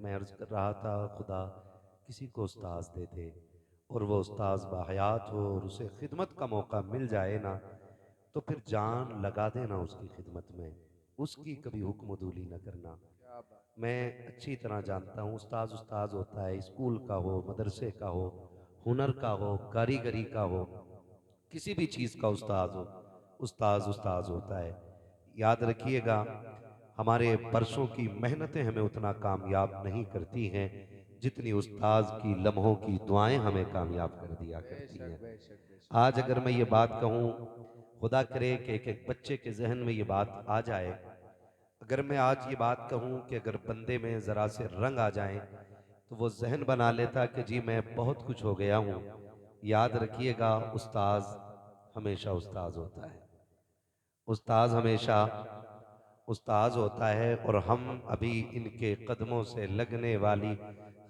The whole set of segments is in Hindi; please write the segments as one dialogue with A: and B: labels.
A: मैं अर्ज कर रहा था, खुदा किसी को उस्ताज दे दे और वो उस्ताज बाहयात हो और उसे खिदमत का मौका मिल जाए ना, तो फिर जान लगा देना उसकी खिदमत में, उसकी कभी हुक्म दूली न करना।
B: क्या बात।
A: मैं अच्छी तरह जानता हूँ उस्ताज उस्ताज होता है, स्कूल का हो, मदरसे का हो, हुनर का हो, कारीगरी का हो, किसी भी चीज़ का उस्ताज हो, उस्ताज उस्ताज होता है। याद रखिएगा, हमारे बरसों की मेहनतें हमें उतना कामयाब नहीं करती हैं जितनी उस्ताज की लम्हों की दुआएं हमें कामयाब कर दिया करती
B: बेशक
A: हैं।
B: बेशक बेशक।
A: आज अगर मैं ये बात कहूँ, खुदा करे कि एक एक बच्चे के जहन में ये बात आ जाए, अगर मैं आज ये बात कहूँ कि अगर बंदे में ज़रा से रंग आ जाए तो वो जहन बना लेता कि जी मैं बहुत कुछ हो गया हूँ। याद रखिएगा, उस्ताज हमेशा उस्ताज होता है, उस्ताज हमेशा उस्ताज होता है। और हम अभी इनके कदमों से लगने वाली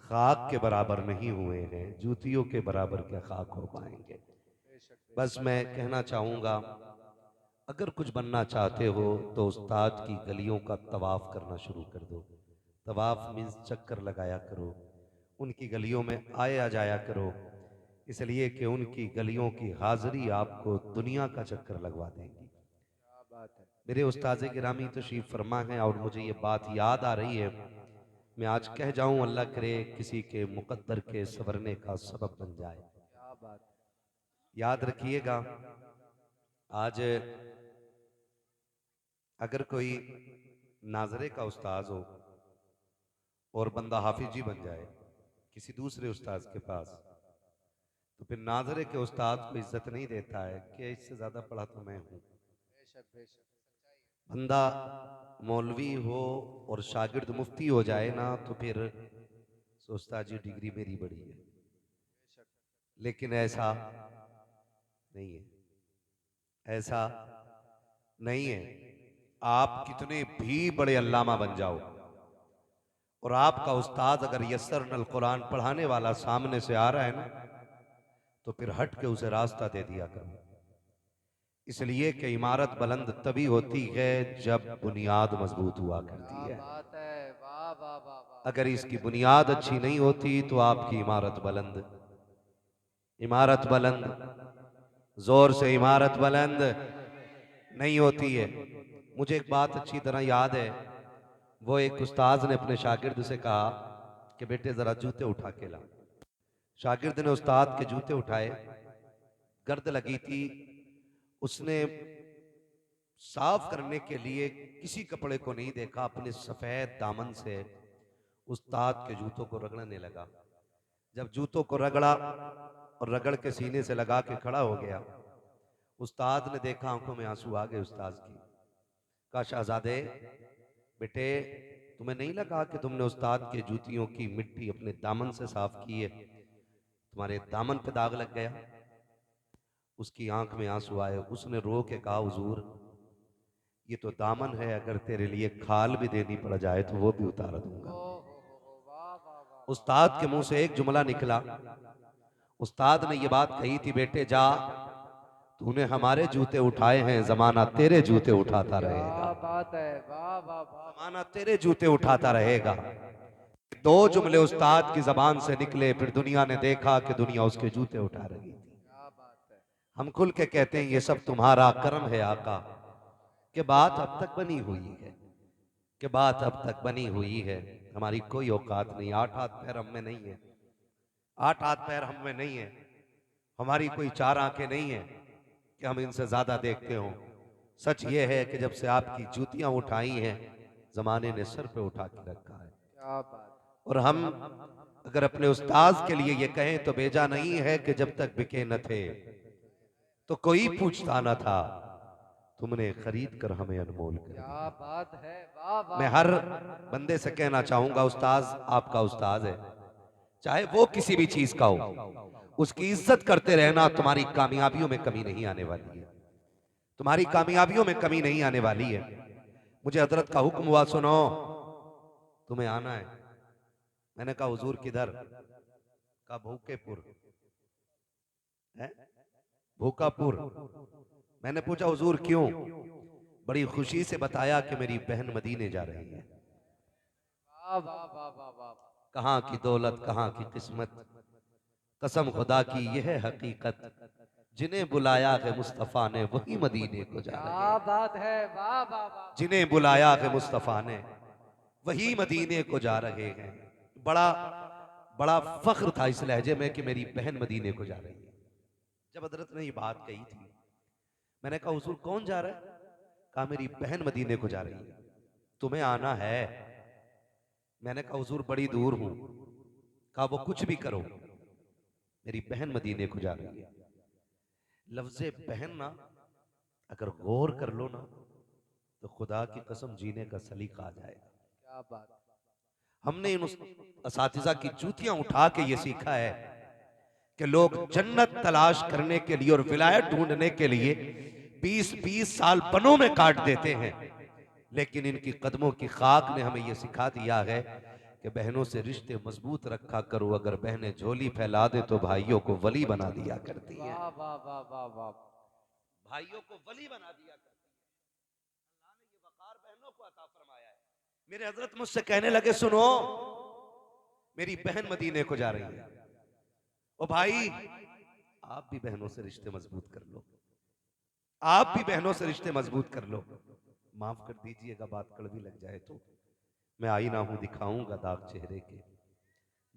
A: खाक के बराबर नहीं हुए हैं, जूतियों के बराबर क्या खाक हो पाएंगे।
B: बेशक
A: बस
B: बेशक।
A: मैं कहना चाहूँगा, अगर कुछ बनना चाहते हो तो उस्ताद की गलियों का तवाफ करना शुरू कर दो। तवाफ मीन्स चक्कर लगाया करो, उनकी गलियों में आया जाया करो, इसलिए कि उनकी गलियों की हाजिरी आपको दुनिया का चक्कर लगवा देंगी।
B: क्या बात है।
A: मेरे उस्ताद गिरामी तशरीफ फरमा है और मुझे ये बात याद आ रही है, मैं आज कह जाऊं, अल्लाह करे किसी के मुकद्दर के संवरने का सबब बन जाए।
B: क्या बात है।
A: याद रखिएगा, आज अगर कोई नाजरे का उस्ताज हो और बंदा हाफिज जी बन जाए किसी दूसरे उस्ताज के पास, तो फिर नाजरे के उस्ताद को इज्जत नहीं देता है कि इससे ज्यादा पढ़ा तो मैं हूं।
B: बेशक बेशक सच्चाई है।
A: बंदा मौलवी हो और शागिर्द मुफ्ती हो जाए ना, तो फिर सोचता जी डिग्री मेरी बड़ी है।
B: बेशक।
A: लेकिन ऐसा नहीं है, ऐसा नहीं है। आप कितने भी बड़े अल्लामा बन जाओ और आपका उस्ताद अगर यस्सर नल कुरान पढ़ाने वाला सामने से आ रहा है ना, तो फिर हट के उसे रास्ता दे दिया करो। इसलिए कि इमारत बुलंद तभी होती है जब बुनियाद मजबूत हुआ करती
B: क्या
A: है।
B: बात है। वाह वाह वाह वाह
A: अगर
B: वाह।
A: इसकी बुनियाद अच्छी नहीं होती तो आपकी इमारत बुलंद, इमारत बुलंद, जोर से इमारत बुलंद नहीं होती है। मुझे एक बात अच्छी तरह याद है, वो एक उस्ताद ने अपने शागिर्द से कहा कि बेटे जरा जूते उठा के ला। शागिर्द ने उस्ताद के जूते उठाए, गर्द लगी थी, उसने साफ करने के लिए किसी कपड़े को नहीं देखा, अपने सफेद दामन से उस्ताद के जूतों को रगड़ने लगा। जब जूतों को रगड़ा और रगड़ के सीने से लगा के खड़ा हो गया, उस्ताद ने देखा, आंखों में आंसू आ गए उस्ताद की। कहा शहजादे बेटे, तुम्हें नहीं लगा कि तुमने उस्ताद के जूतियों की मिट्टी अपने दामन से साफ की है, तुम्हारे दामन पे दाग लग गया। उसकी आंख में आंसू आए, उसने रो के कहा हुजूर ये तो दामन है, अगर तेरे लिए खाल भी देनी पड़ जाए तो वो भी उतार दूंगा।
B: ओ हो वाह वाह वाह वाह।
A: उस्ताद के मुंह से एक जुमला निकला, उस्ताद ने ये बात कही थी, बेटे जा, तूने हमारे जूते उठाए हैं, जमाना तेरे जूते उठाता रहेगा,
B: क्या बात है। वाह वाह वाह वाह।
A: जमाना तेरे जूते उठाता रहेगा। दो जुमले उस्ताद की जबान से निकले, फिर दुनिया ने देखा कि दुनिया उसके जूते उठा रही थी।
B: क्या बात है।
A: हम खुल के कहते हैं ये सब तुम्हारा कर्म है आका, कि बात अब तक बनी हुई है, कि बात अब तक बनी हुई है। हमारी कोई औकात नहीं, आठ हाथ पैर हम में नहीं है, आठ हाथ पैर हम में नहीं है, हमारी कोई चार आंखें नहीं है कि हम इनसे ज्यादा देखते हों। सच ये है कि जब से आपकी जूतियां उठाई हैं, जमाने ने सर पे उठा के रखा है।
B: क्या बात है।
A: और हम अगर अपने उस्ताद के लिए ये कहें तो बेजा नहीं है कि जब तक बिके न थे तो कोई पूछता न था, तुमने खरीद कर हमें अनमोल कर
B: क्या
A: दिया।
B: बात है। वाह
A: मैं
B: वाह
A: हर
B: वाह।
A: बंदे से कहना चाहूंगा, उस्ताद आपका उस्ताद है, चाहे वो किसी भी चीज का हो, उसकी इज्जत करते रहना, तुम्हारी कामयाबियों में कमी नहीं आने वाली है, तुम्हारी कामयाबियों में कमी नहीं आने वाली है। मुझे हजरत का हुक्म हुआ, सुनो तुम्हें आना है। मैंने कहा हुजूर किधर? का भूखेपुर है, भूखापुर। मैंने पूछा हुजूर क्यों? बड़ी खुशी से बताया कि मेरी बहन मदीने जा रही है।
B: वाह वाह वाह वाह वाह।
A: कहाँ की दौलत कहाँ की किस्मत, कसम खुदा की यह है हकीकत, जिन्हें बुलाया है मुस्तफ़ा ने वही मदीने को जा रहे
B: क्या
A: हैं।
B: बात है, वाह वाह वाह।
A: जिन्हें बुलाया है मुस्तफ़ा ने वही मदीने को जा रहे हैं। बड़ा बड़ा फख्र था इस लहजे में कि मेरी बहन मदीने को जा रही है। जब हजरत ने ये बात कही थी, मैंने कहा हुजूर कौन जा रहा है? कहा मेरी बहन मदीने को जा रही है, तुम्हें आना है? मैंने कहा हुजूर बड़ी दूर हूं। कहा वो कुछ भी करो, मेरी बहन मदीने को जा रही है। लफ्ज़े बहन ना अगर गौर कर लो ना तो खुदा की कसम जीने का सलीका आ जाएगा।
B: क्या बात है।
A: हमने इन असातिज़ा की जूतियां उठा के ये सीखा है कि लोग जन्नत तलाश करने के लिए और विलायत ढूंढने के लिए 20-20 साल बनों में काट देते हैं, लेकिन इनकी कदमों की खाक ने हमें यह सिखा दिया है कि बहनों से रिश्ते मजबूत रखा करो। अगर बहनें झोली फैला दे तो भाइयों को वली बना दिया करती हैं।
B: वाह वाह वाह वाह वाह।
A: भाइयों को वली बना दिया करती है। अल्लाह ने ये वकार बहनों को अता फरमाया है। मेरे हजरत मुझसे कहने लगे सुनो मेरी बहन मदीने को जा रही है। ओ भाई आप भी बहनों से रिश्ते मजबूत कर लो, आप भी बहनों से रिश्ते मजबूत कर लो। माफ कर दीजिएगा बात कड़वी लग जाए तो, मैं आईना हूं दिखाऊंगा दाग चेहरे के,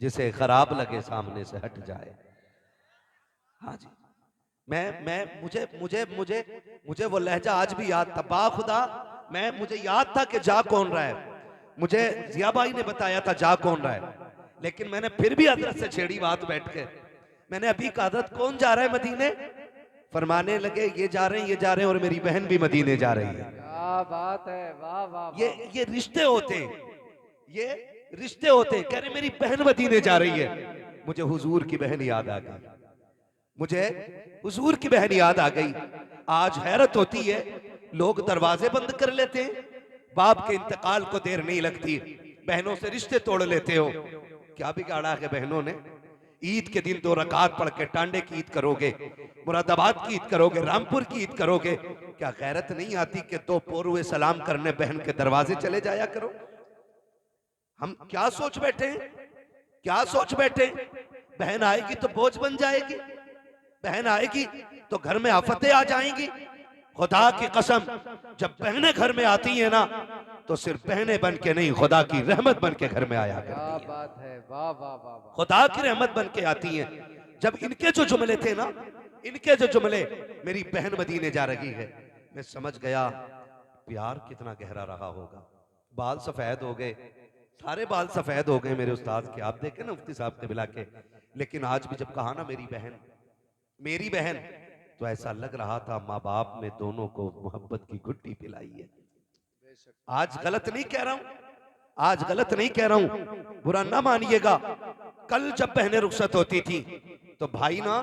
A: जिसे खराब लगे सामने से हट जाए। हाँ जी, मैं मुझे मुझे मुझे मुझे वो लहजा आज भी याद था। बाखुदा मुझे याद था कि जा कौन रहा है, मुझे जिया भाई ने बताया था जा कौन रहा है, लेकिन मैंने फिर भी हजरत से छेड़ी बात बैठ के। मैंने अभी कहा हजरत कौन जा रहा है मदीने? फरमाने लगे ये जा रहे हैं, ये जा रहे हैं और मेरी बहन भी मदीने जा रही है।
B: क्या बात है, वाह वाह वाह।
A: ये रिश्ते होते हैं, ये रिश्ते होते हैं। कह रहे मेरी बहन मदीने जा रही है, मुझे हुजूर की बहन याद आ गई, मुझे हुजूर की बहन याद आ गई। आज हैरत होती है, लोग दरवाजे बंद कर लेते हैं, बाप के इंतकाल को देर नहीं लगती, बहनों से रिश्ते तोड़ लेते हो। क्या बिगाड़ा है बहनों ने? ईद के दिन 2 रकात पढ़ के टांडे की ईद करोगे, मुरादाबाद की ईद करोगे, रामपुर की ईद करोगे। क्या गैरत नहीं आती कि 2 पोरुए सलाम करने बहन के दरवाजे चले जाया करो? हम क्या सोच बैठे हैं, क्या सोच बैठे? बहन आएगी तो बोझ बन जाएगी, बहन आएगी तो घर में आफतें आ जाएंगी। खुदा की कसम जब बहनें घर में आती हैं ना तो सिर्फ बहनें बन के नहीं, खुदा की रहमत बन के घर में आया
B: क्या
A: करती हैं।
B: बात है, वाह वाह वाह वाह।
A: खुदा की रहमत बन के आती हैं। जब इनके जो जुमले थे ना, इनके जो जुमले, मेरी बहन मदीने जा रही है, मैं समझ गया प्यार कितना गहरा रहा होगा। बाल सफेद हो गए, सारे बाल सफेद हो गए मेरे उस्ताद के, आप देखें ना मुफ्ती साहब के बिला के। लेकिन आज भी जब कहा ना मेरी बहन, मेरी बहन, तो ऐसा लग रहा था माँ बाप ने दोनों को मोहब्बत की घुट्टी पिलाई है।
B: बेशक।
A: आज गलत नहीं कह रहा हूं, आज गलत नहीं कह रहा हूं, बुरा ना मानिएगा। कल जब बहनें रुखसत होती थी तो भाई ना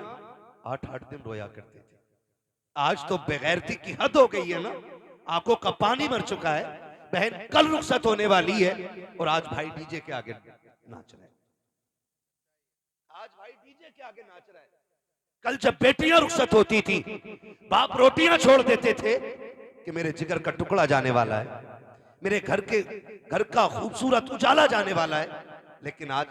A: 8-8 दिन रोया करते थे। आज तो बेगैरती की हद हो गई है ना, आंखों का पानी मर चुका है। बहन कल रुखसत होने वाली है और आज भाई डीजे के आगे नाच रहा है, आज भाई डीजे के आगे नाच रहा है। कल जब बेटियां रुखसत होती थी, बाप रोटियां छोड़ देते थे कि मेरे जिगर का टुकड़ा जाने वाला है, मेरे घर का खूबसूरत उजाला जाने वाला है। लेकिन आज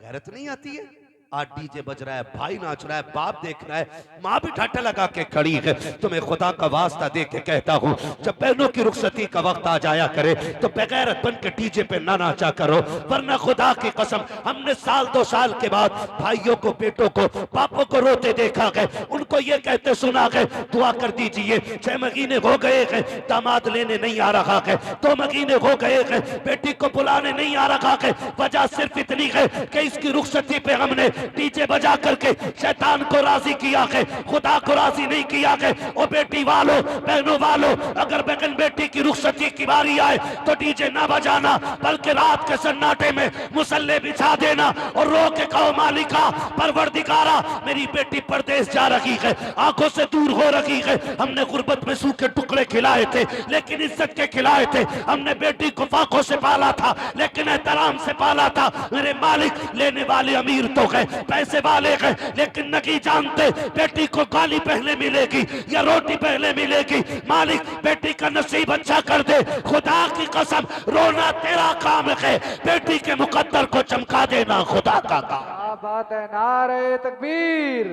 A: गैरत नहीं आती है। आज डीजे बज रहा है, भाई नाच रहा है, बाप देख रहा है, माँ भी ठाठा लगा के खड़ी है। तुम्हें खुदा का वास्ता दे के कहता हूँ, जब बहनों की रुखसती का वक्त आ जाया करे तो बेगैरत बन के डीजे पे ना नाचा करो, वरना खुदा की कसम हमने 1-2 साल के बाद भाइयों को, बेटों को, पापों को रोते देखा है, उनको ये कहते सुना है दुआ कर दीजिए, 6 महीने हो गए हैं दामाद लेने नहीं आ रहा है, 2 महीने हो गए हैं बेटी को बुलाने नहीं आ रहा है। वजह सिर्फ इतनी है कि इसकी रुखसती पे हमने डीजे बजा करके शैतान को राजी किया है, खुदा को राजी नहीं किया है। ओ बेटी वालों, बहनों वालों, अगर बहन बेटी की रुखसती की बारी आए तो डीजे ना बजाना, बल्कि रात के सन्नाटे में मुसल्ले बिछा देना और रो के कहो मालिका, परवरदिगारा, मेरी बेटी परदेश जा रही है, आंखों से दूर हो रही है। हमने गुर्बत में सूखे टुकड़े खिलाए थे लेकिन इज्जत के खिलाए थे, हमने बेटी को फाकों से पाला था लेकिन एहतराम से पाला था। मेरे मालिक, लेने वाले अमीर तो है पैसे वाले हैं, लेकिन नहीं जानते बेटी को गाली पहले मिलेगी या रोटी पहले मिलेगी। मालिक बेटी का नसीब अच्छा कर दे, खुदा की कसम रोना तेरा काम है, बेटी के मुकद्दर को चमका देना खुदा का काम।
B: क्या बात है। नारे तकबीर,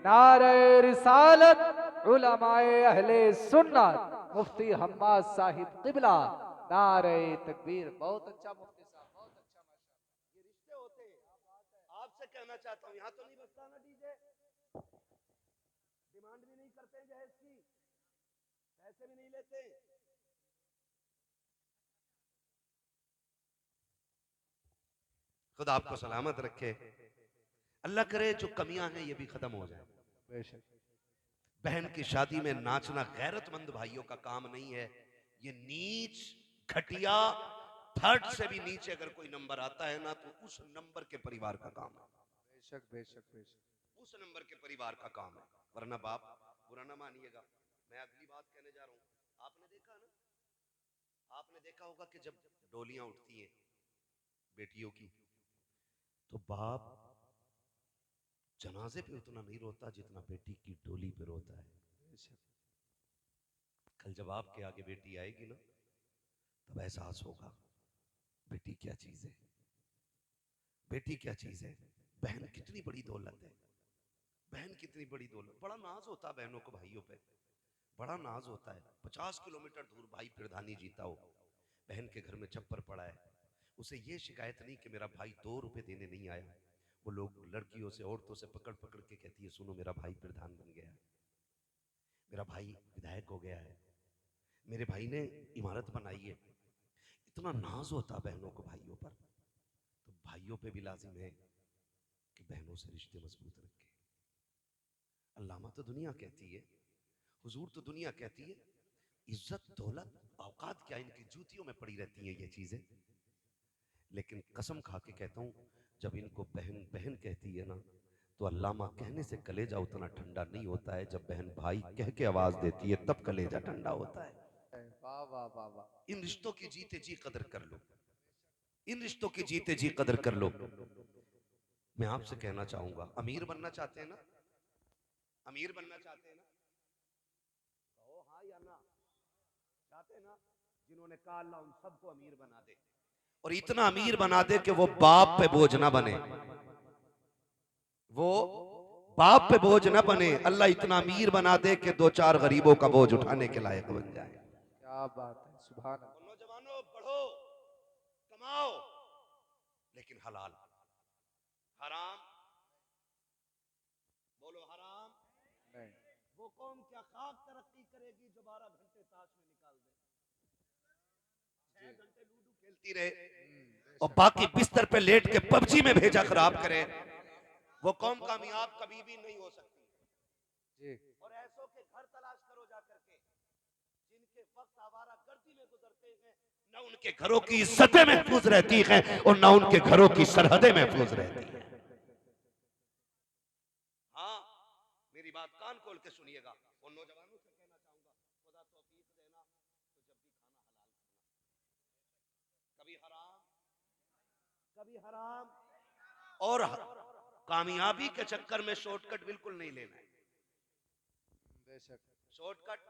B: नारे रिसालत, उलमाए अहले सुन्नत, मुफ्ती हम्माद साहिब किबला, नारे तकबीर। बहुत अच्छा मुफ्ती साहब, बहुत अच्छा। माशाअल्लाह, ये रिश्ते होते हैं।
A: आपसे कहना चाहता हूं, यहां तो नहीं बजता ना डीजे, डिमांड भी नहीं करते जहेज की, पैसे भी नहीं लेते। खुदा आपको सलामत रखे, अल्लाह करे जो कमियां हैं ये भी खत्म हो जाए।
B: बेशक।
A: बहन की शादी में नाचना गैरतमंद भाइयों का काम नहीं है, ये नीच घटिया थर्ड से भी नीचे अगर कोई नंबर आता है ना तो उस नंबर के परिवार का काम है।
B: बेशक बेशक बेशक।
A: उस नंबर के परिवार का काम है, वरना बाप बुरा ना मानिएगा। मैं अगली बात कहने जा रहा हूं। आपने देखा ना, आपने देखा होगा कि जब डोलियां उठती हैं बेटियों की तो बाप जनाजे पे उतना नहीं रोता जितना बेटी की डोली पे रोता है। कल जब आपके आगे बेटी आएगी ना तब एहसास होगा बेटी क्या चीज है, बेटी क्या चीज है। बहन कितनी बड़ी दौलत है, बहन कितनी बड़ी दौलत। बड़ा नाज होता है बहनों को भाइयों पे, बड़ा नाज होता है। 50 किलोमीटर दूर भाई प्रधानी जीता हो, बहन के घर में छप्पर पड़ा है, उसे ये शिकायत नहीं कि मेरा भाई 2 रुपए देने नहीं आया। वो लोग लड़कियों से औरतों से पकड़ पकड़ के कहती है सुनो मेरा भाई प्रधान बन गया है, मेरा भाई विधायक हो गया है, मेरे भाई ने इमारत बनाई है। इतना नाज होता बहनों को भाइयों पर। तो भाइयों पे भी लाजिम है कि बहनों से रिश्ते मजबूत रखें। अल्लामा तो दुनिया कहती है, हुजूर तो दुनिया कहती है, इज्जत दौलत औकात क्या इनकी जूतियों में पड़ी रहती हैं ये चीजें। लेकिन कसम खा के कहता हूं जब इनको बहन बहन कहती है ना तो अल्लामा कहने से कलेजा उतना ठंडा नहीं होता है, जब बहन भाई कह के आवाज देती है तब कलेजा ठंडा होता है।
B: वाह वाह वाह वाह।
A: इन रिश्तों की जीते जी कदर कर लो, इन रिश्तों की जीते जी कदर कर लो। मैं आपसे कहना चाहूंगा, अमीर बनना चाहते हैं ना, अमीर बनना चाहते हैं ना, कहो हाँ या ना, चाहते हैं ना। जिन्होंने कहा अल्लाह उन सबको अमीर बना दे और इतना अमीर बना दे कि वो बाप पे बोझ ना बने, वो बाप पे बोझ ना बने। अल्लाह इतना अमीर बना दे कि 2-4 गरीबों का बोझ उठाने के लायक बन जाए।
B: क्या बात है। सुभान अल्लाह।
A: नौजवानों पढ़ो, कमाओ, लेकिन हलाल, हराम बोलो हराम
B: नहीं।
A: वो कौम क्या खाक तरक्की करेगी जो 12 घंटे ताश में निकाल दे, 6 घंटे लूडो खेलती रहे और बाकी बिस्तर पे लेट के पबजी में भेजा खराब करे। वो कौम कामयाब कभी भी नहीं हो सकती।
B: जी।
A: और ऐसों के घर तलाश करो जाकर के जिनके वक्त आवारा गर्दी में गुजरते हैं, न उनके घरों की इज्जतें महफूज रहती हैं और न उनके घरों की सरहदें महफूज रहती हैं। हाँ, मेरी बात कान खोल के सुनिएगा। उन नौजवानों से कहना चाहूंगा खुदा तौफीक देना तो जब भी खाना हलाल खाना, कभी हराम कभी हराम। और कामयाबी के चक्कर में शॉर्टकट बिल्कुल नहीं लेना है।
B: बेशक।
A: शॉर्टकट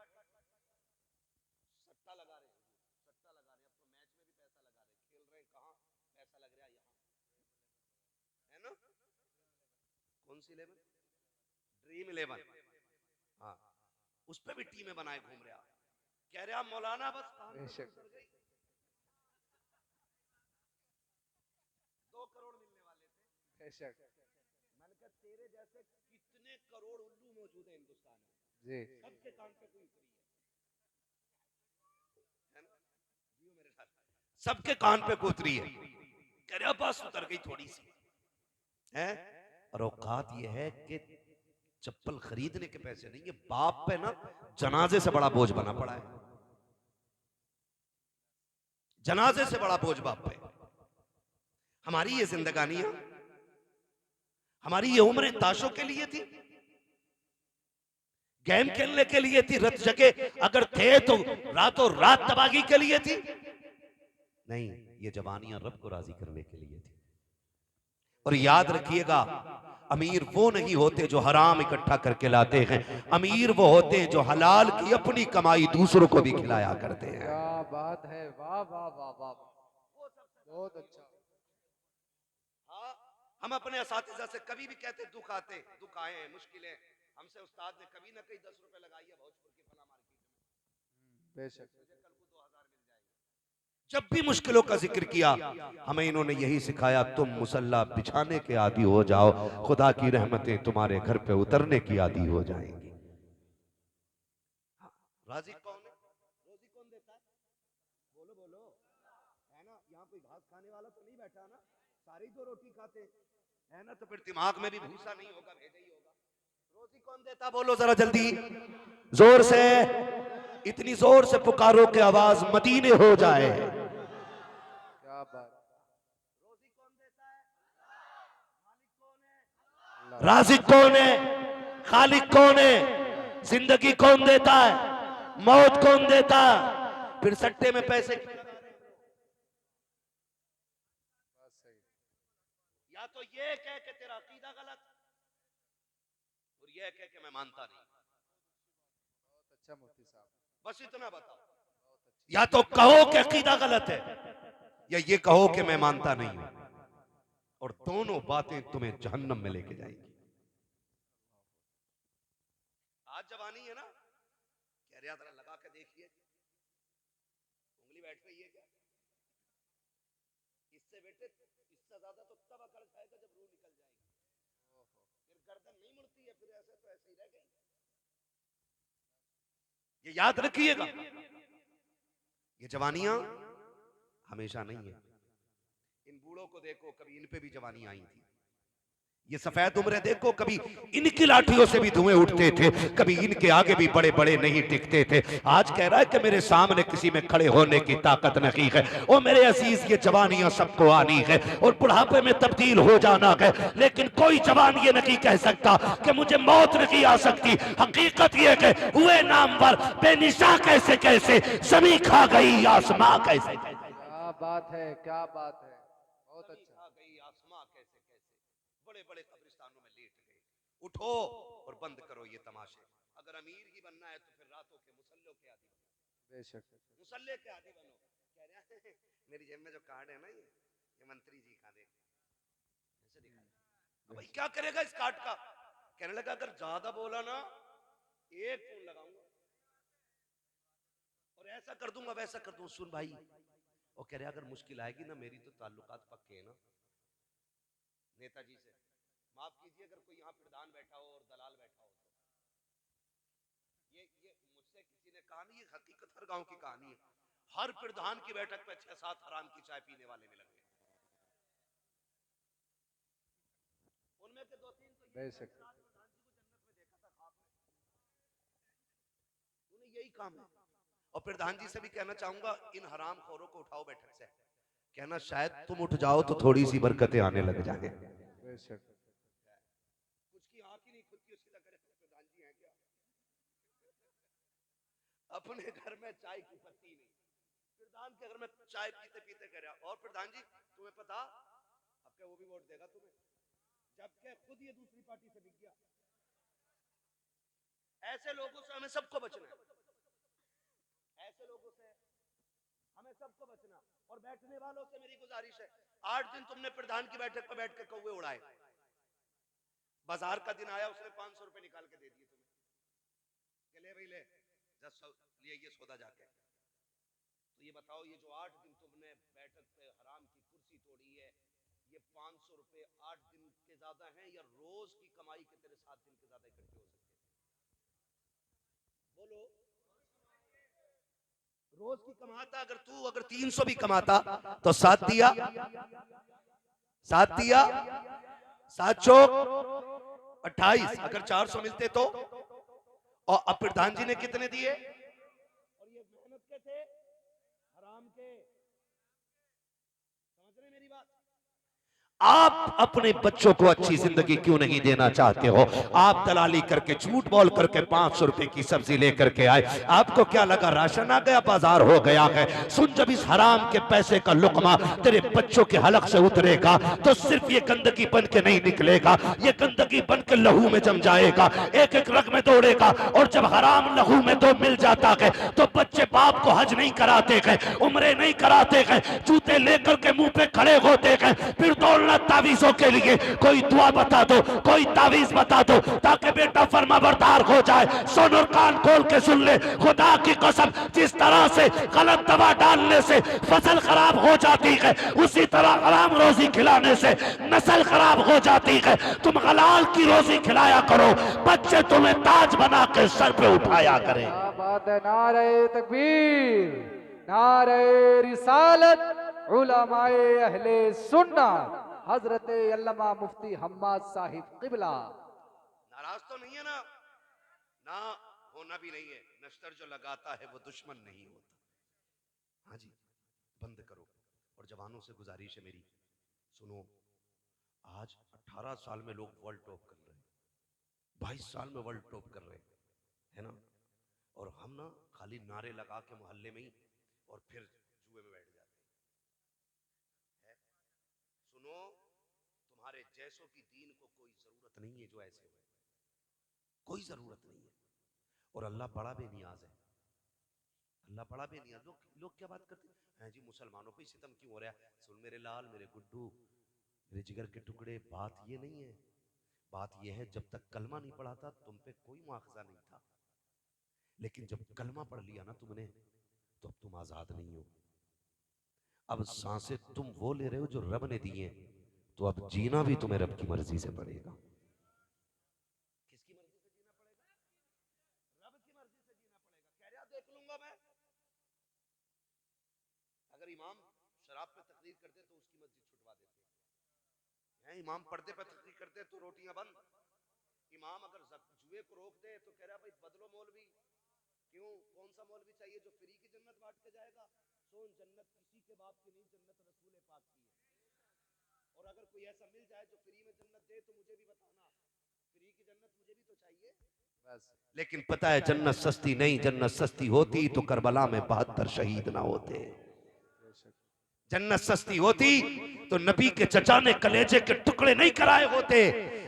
A: सट्टा लगा रहे हैं, सट्टा लगा रहे हैं, अब तो मैच में भी पैसा लगा रहे हैं, खेल रहे हैं कहां पैसा लग रहा है, यहाँ है ना। कौन सी 11? ड्रीम 11। हाँ, उस पे भी टीमें बनाए घूम रहे। कह रहे मौलाना बस
B: बेशक।
A: 2 करोड़ मिलने वाले थे।
B: बेशक।
A: मैंने कहा तेरे जैसे कितने करोड़ उल्लू मौजूद है हिंदुस्तान में,
B: जी।
A: सबके कान पे कोई उतरी है ना, जियो मेरे साथ, सबके कान पे कोई उतरी है। कह रहे बस उतर गई थोड़ी सी है। और औकात ये है कि चप्पल खरीदने के पैसे नहीं, ये बाप पे ना जनाजे से बड़ा बोझ बना पड़ा है, जनाजे से बड़ा बोझ बाप पे। हमारी ये जिंदगानियां, हमारी ये उम्र ताशों के लिए थी, गेम खेलने के लिए थी, रत जगह अगर थे तो रातों रात तबाही के लिए थी। नहीं, ये जवानियां रब को राजी करने के लिए थी। और याद रखिएगा अमीर वो नहीं होते जो हराम इकट्ठा करके लाते हैं, अमीर वो होते हैं जो हलाल की अपनी कमाई दूसरों को भी खिलाया करते हैं।
B: क्या बात है, वाह वाह वाह वाह, बहुत अच्छा।
A: हाँ, हम अपने असातिज़ा से कभी भी कहते दुख आते, दुख आए हैं, मुश्किलें, हमसे उस्ताद ने कभी ना कहीं 10 रुपए लगाई है भोजपुर की फला मार्केट में,
B: बेशक।
A: मुझे कल को 2000 मिल जाएंगे। जब भी मुश्किलों का जिक्र किया हमें इन्होंने यही सिखाया, तुम मुसल्ला बिछाने के आदी हो जाओ, खुदा की रहमतें तुम्हारे घर पे उतरने की आदी हो जाएंगी। हाँ, राजी कौन है, रोजी कौन देता है, बोलो बोलो, है ना? यहाँ कोई घास खाने वाला तो नहीं बैठा ना, सारी तो रोटी खाते है ना, तो फिर दिमाग में भी भूसा नहीं होगा, भेजा ही होगा। रोजी कौन देता, बोलो जरा जल्दी, जोर से, इतनी जोर से पुकारो कि आवाज मदीने हो जाए।
B: क्या बात।
A: रोजी कौन देता है, मालिक कौन है,
B: अल्लाह।
A: राज़िक कौन है, खालिक कौन है, जिंदगी कौन देता है, मौत कौन देता है, फिर सट्टे में पैसे क्यों लगा रहे हैं लोग?
B: बात सही।
A: या तो ये कह के तेरा अकीदा गलत, और ये कह के मैं मानता नहीं,
B: बहुत अच्छा मुफ्ती साहब।
A: बस इतना बताओ। या तो कहो कि अकीदा गलत है, या ये कहो कि मैं मानता नहीं हूं, और दोनों बातें तुम्हें जहन्नम में लेके जाएंगी। आज जवानी है ना, कह रहा जरा लगा के देखिए, उंगली बैठ रही है क्या, इससे बेटे इससे ज्यादा तो तब अकड़ खाएगा जब रूह निकल जाएगी, फिर गर्दन नहीं मुड़ती है, फिर ऐसे तो ऐसे ही रह गई। ये याद रखिएगा, ये जवानियां हमेशा नहीं है। इन बूढ़ों को देखो, कभी इन पे भी जवानी आई थी, ये सफेद उम्रें देखो, कभी इनकी लाठियों से भी धुएं उठते थे, कभी इनके आगे भी बड़े बड़े नहीं टिकते थे। आज कह रहा है कि मेरे सामने किसी में खड़े होने की ताकत नहीं है। ओ मेरे अजीज, ये जवानियां सबको आनी है और बुढ़ापे में तब्दील हो जाना है, लेकिन कोई जवान ये नहीं कह सकता कि मुझे मौत नहीं आ सकती। हकीकत ये है हुए नामवर बेनिशा कैसे कैसे, जमीन खा गई आसमां कैसे कैसे।
B: क्या बात है, क्या बात है, बहुत अच्छा।
A: खा गई आसमां कैसे कैसे, बड़े बड़े कब्रिस्तानों में लेट गए। उठो और बंद करो ये तमाशे। अगर अमीर ही बनना है तो फिर रातों के मुसल्लों के आदि बनो,
B: बेशक।
A: मुसल्ले के आदि बनो। कह रहा है मेरी जेब में जो कार्ड है ना, ये मंत्री जी का, देख ऐसे दिखा रहे। भाई क्या करेगा इस कार्ड का? कहने लगा अगर ज्यादा बोला ना, एक फोन लगाऊंगा और ऐसा कर दूंगा वैसा कर दूंगा। सुन भाई, और कह रहे अगर मुश्किल आएगी ना, मेरी तो ताल्लुकात पक्के हैं ना नेताजी से, माफ कीजिए अगर कोई यहाँ प्रधान बैठा हो और दलाल बैठा हो, तो ये मुझसे किसी ने कहा नहीं, ये हकीकत हर गांव की कहानी है। हर प्रधान की बैठक पे 6-7 हराम की चाय पीने वाले मिलेंगे, उनमें के 2-3 तो ये
B: बेशक।
A: प्रधान जी को जन्नत में देखा था ख्वाब में, उन्हें यही काम है। और प्रधान जी से भी कहना चाहूंगा, इन हराम खोरों को उठाओ बैठक से, कहना शायद तुम उठ जाओ तो थोड़ी सी बरकतें आने लग जाए।
B: बेशक।
A: कुछ की आंख ही नहीं खुलती, सीधा करे प्रधान जी हैं क्या, अपने घर में चाय की पत्ती नहीं, प्रधान के घर में चाय पीते पीते कह रहा, और प्रधान जी तुम्हें पता अब क्या वो भी वोट देगा तुम्हें, जबकि खुद ये दूसरी पार्टी से बिक गया। ऐसे लोगों से हमें सबको बचना है, ऐसे लोगों से हमें सबको बचना। और बैठने वालों से मेरी गुजारिश है, 8 दिन तुमने प्रधान की बैठक पर बैठ के कौवे उड़ाए, बाजार का दिन आया उसने 500 रुपए निकाल के दे दिए तुम्हें, कि ले भाई ले 10 लिए ये सौदा जाके, तो ये बताओ ये जो 8 दिन तुमने बैठक पे हराम की कुर्सी तोड़ी है, ये 500 रुपए 8 दिन के ज्यादा हैं या रोज की कमाई के तेरे 7 दिन के ज्यादा इकट्ठे हो सकते हैं? बोलो, रोज की कमाता अगर तू अगर 300 भी कमाता तो 7 दिया, 7 दिया, 7 चौक 28, अगर 400 मिलते तो, और अब प्रधान जी ने कितने दिए, और ये मेहनत के थे हराम के, समझ रहे मेरी बात? आप अपने बच्चों को अच्छी जिंदगी क्यों नहीं देना चाहते हो? आप दलाली करके झूठ बोल करके 500 रुपए की सब्जी लेकर के आए, आपको क्या लगा राशन आ गया, बाजार हो गया है? सुन, जब इस हराम के पैसे का लुकमा तेरे बच्चों के हलक से उतरेगा तो सिर्फ ये गंदगी बन के नहीं निकलेगा, ये गंदगी बन के लहू में जम जाएगा, एक एक रग में दौड़ेगा। और जब हराम लहू में तो मिल जाता है तो बच्चे बाप को हज नहीं कराते हैं, उम्रे नहीं कराते हैं, जूते लेकर के मुंह पे खड़े होते हैं, फिर दौड़ तावीजों के लिए कोई दुआ बता दो, कोई तावीज बता दो ताकि बेटा फर्माबरदार हो जाए। सुन और कान खोल के सुन ले, खुदा की कसम, जिस तरह से गलत दवा डालने से फसल खराब हो जाती है, उसी तरह हराम रोजी खिलाने से नस्ल खराब हो जाती है। तुम हलाल की रोजी खिलाया करो, बच्चे तुम्हें ताज बना के सर पे उठाया करें।
B: क्या बात है। नारे तकबीर, नारे रिसालत, उलमाए अहले सुन्नत, हजरत अल्लामा मुफ्ती हम्माद साहिब किबला।
A: नाराज तो नहीं है ना? ना होना भी नहीं है। नश्तर जो लगाता है वो दुश्मन नहीं होता। हाँ जी, बंद करो। और जवानों से गुजारिश है मेरी, सुनो, आज 18 साल में लोग वर्ल्ड टॉप कर रहे हैं, 22 साल में वर्ल्ड टॉप कर रहे हैं, है ना? और हम ना खाली नारे लगा के मोहल्ले में ही और फिर जुए में बैठ जाते हैं। सुनो, तुम्हारे जैसों की दीन को कोई जरूरत नहीं है जो ऐसे हो, कोई जरूरत नहीं है। और अल्लाह बड़ा बेनियाज है, अल्लाह बड़ा बेनियाज। लोग क्या बात करते हैं जी, मुसलमानों पे सितम क्यों हो रहा है? सुन मेरे लाल, मेरे गुड्डू, मेरे जिगर के टुकड़े, बात ये नहीं है। बात ये है, जब तक कलमा नहीं पढ़ा था तुम पे कोई मुआखजा नहीं था, लेकिन जब कलमा पढ़ लिया ना तुमने, तो अब तुम आजाद नहीं हो। अब सांसें तुम वो ले रहे हो जो रब ने दी हैं, तो अब जीना भी तुम्हें रब की मर्जी से पड़ेगा। किसकी मर्जी से जीना पड़ेगा? रब की मर्जी से जीना पड़ेगा। कह रहा देख लूंगा मैं। अगर इमाम शराब पे तकरीर करते तो उसकी मस्जिद छुटवा देते हैं, इमाम पर्दे पे तकरीर करते तो रोटियां बंद। इमाम अगर जुए को रोक दे तो कह रहा भाई बदलो मौलवी। क्यों? कौन सा मौलवी चाहिए जो फ्री की जन्नत बांट के जाएगा? सोन, जन्नत किसी के बाप की नहीं, जन्नत रसूल पाक की है। और अगर कोई ऐसा मिल जाए जो फ्री में जन्नत दे तो मुझे भी बताना, फ्री की जन्नत मुझे भी तो चाहिए बस। लेकिन पता है जन्नत सस्ती नहीं, जन्नत सस्ती होती तो करबला में 72 शहीद ना होते। जन्नत सस्ती होती तो नबी के चचा ने कलेजे के टुकड़े नहीं कराए होते।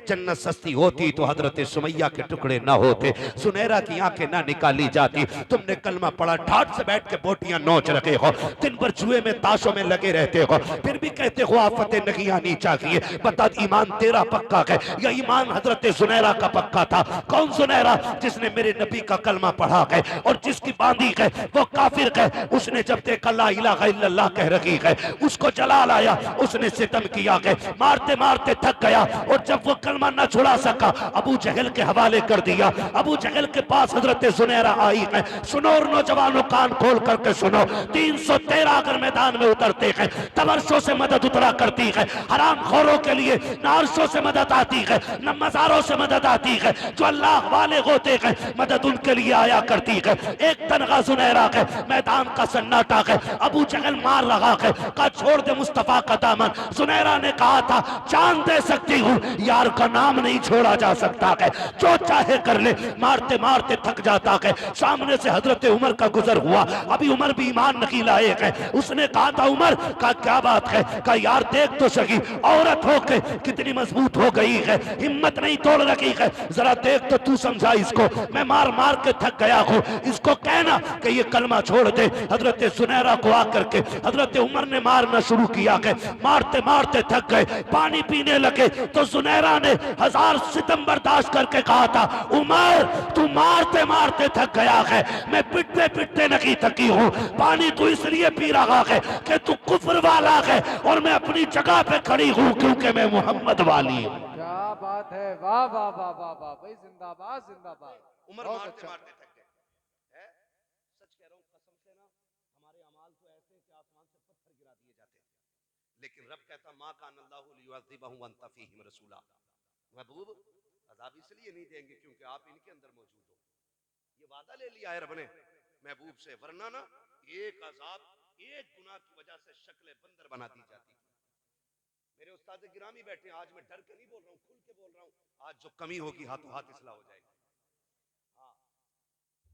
A: जन्नत सस्ती होती तो हजरत सुमैया के टुकड़े ना होते, सुनहरा की आंखें ना निकाली जाती। तुमने कलमा पढ़ा, ठाट से बैठ के बोटियां नोच रखे हो, दिन भर जुए में ताशों में लगे रहते हो, फिर भी कहते हो आफतें नहीं आनी चाहिए। बता, ईमान तेरा पक्का है या ईमान हजरत सुनहरा का पक्का था? कौन सुनहरा? जिसने मेरे नबी का कलमा पढ़ा है और जिसकी बांधी है वो काफिर है। उसने जब देखा ला इलाहा इल्लल्लाह कह रही है, उसको जलाल आया, उसने सितम किया है, मारते मारते थक गया। और जब वो कलमा न छुड़ा सका, अबू जहल के हवाले कर दिया। अबू जहल के पास हजरत सुनहरा आई है। सुनो और नौजवानों, कान खोल करके सुनो, 313 अगर मैदान में उतरते हैं तबरशों से मदद उतरा करती है। हराम खोरों के लिए न अर्शों से मदद आती है न मजारों से मदद आती है। जो अल्लाह वाले होते हैं मदद उनके लिए आया करती है। एक तनखा सुनहरा है, मैदान का सन्नाटा है, अबू जहल मार रहा है, का छोड़ दे मुस्तफा का दामन। सुनहरा ने कहा था जान दे सकती हूँ, यार का नाम नहीं छोड़ा जा सकता है, जो चाहे कर ले। मारते मारते थक जाता है। सामने से हजरत उमर का गुजर हुआ, अभी उमर भी ईमान नहीं लाए हैं। उसने कहा था उमर का क्या बात है? का यार देख तो सही, औरत होके कितनी मजबूत हो गई है, हिम्मत नहीं तोड़ रखी है, जरा देख तो तू समझा इसको, मैं मार मार के थक गया हूँ, इसको कहना कि ये कलमा छोड़ दे। हजरत सुनहरा को आकर के हजरत उमर ने मारना शुरू किया है। मारते मारते थक गए, पानी पीने लगे तो सुनहरा ने 1000 सितम बर्दाश्त करके कहा था उमर तू मारते मारते थक गया है, मैं पिटते पिटते नहीं थकी हूँ। पानी तू इसलिए पी रहा है कि तू कुफ्र वाला है और मैं अपनी जगह पे खड़ी हूँ क्योंकि मैं मोहम्मद वाली हूँ।
B: क्या बात है, वाह वाह वाह वाह वाह भाई, जिंदाबाद जिंदाबाद।
A: उमर मारते
B: अच्छा।
A: मारते थक गए है? सच कह रहा हूँ कसम से ना, हमारे अमाल तो ऐसे कि आसमान से पत्थर गिरा दिए जाते, लेकिन रब कहता माँ का अल्लाहु लियुअज़्ज़िबहुम व अंत फ़ीहिम रसूला। महबूब अज़ाब इसलिए नहीं देंगे क्योंकि आप इनके अंदर मौजूद हो, ये वादा ले लिया है रब ने महबूब से, वरना ना एक अज़ाब एक गुनाह की वजह से शक्ल बंदर बना दी जाती थी। मेरे उस्ताद गिरामी बैठे हैं, आज मैं डर के नहीं बोल रहा हूँ, खुल के बोल रहा हूँ। आज जो कमी होगी हाथों हाथ इसलाह हो जाएगी। हाँ,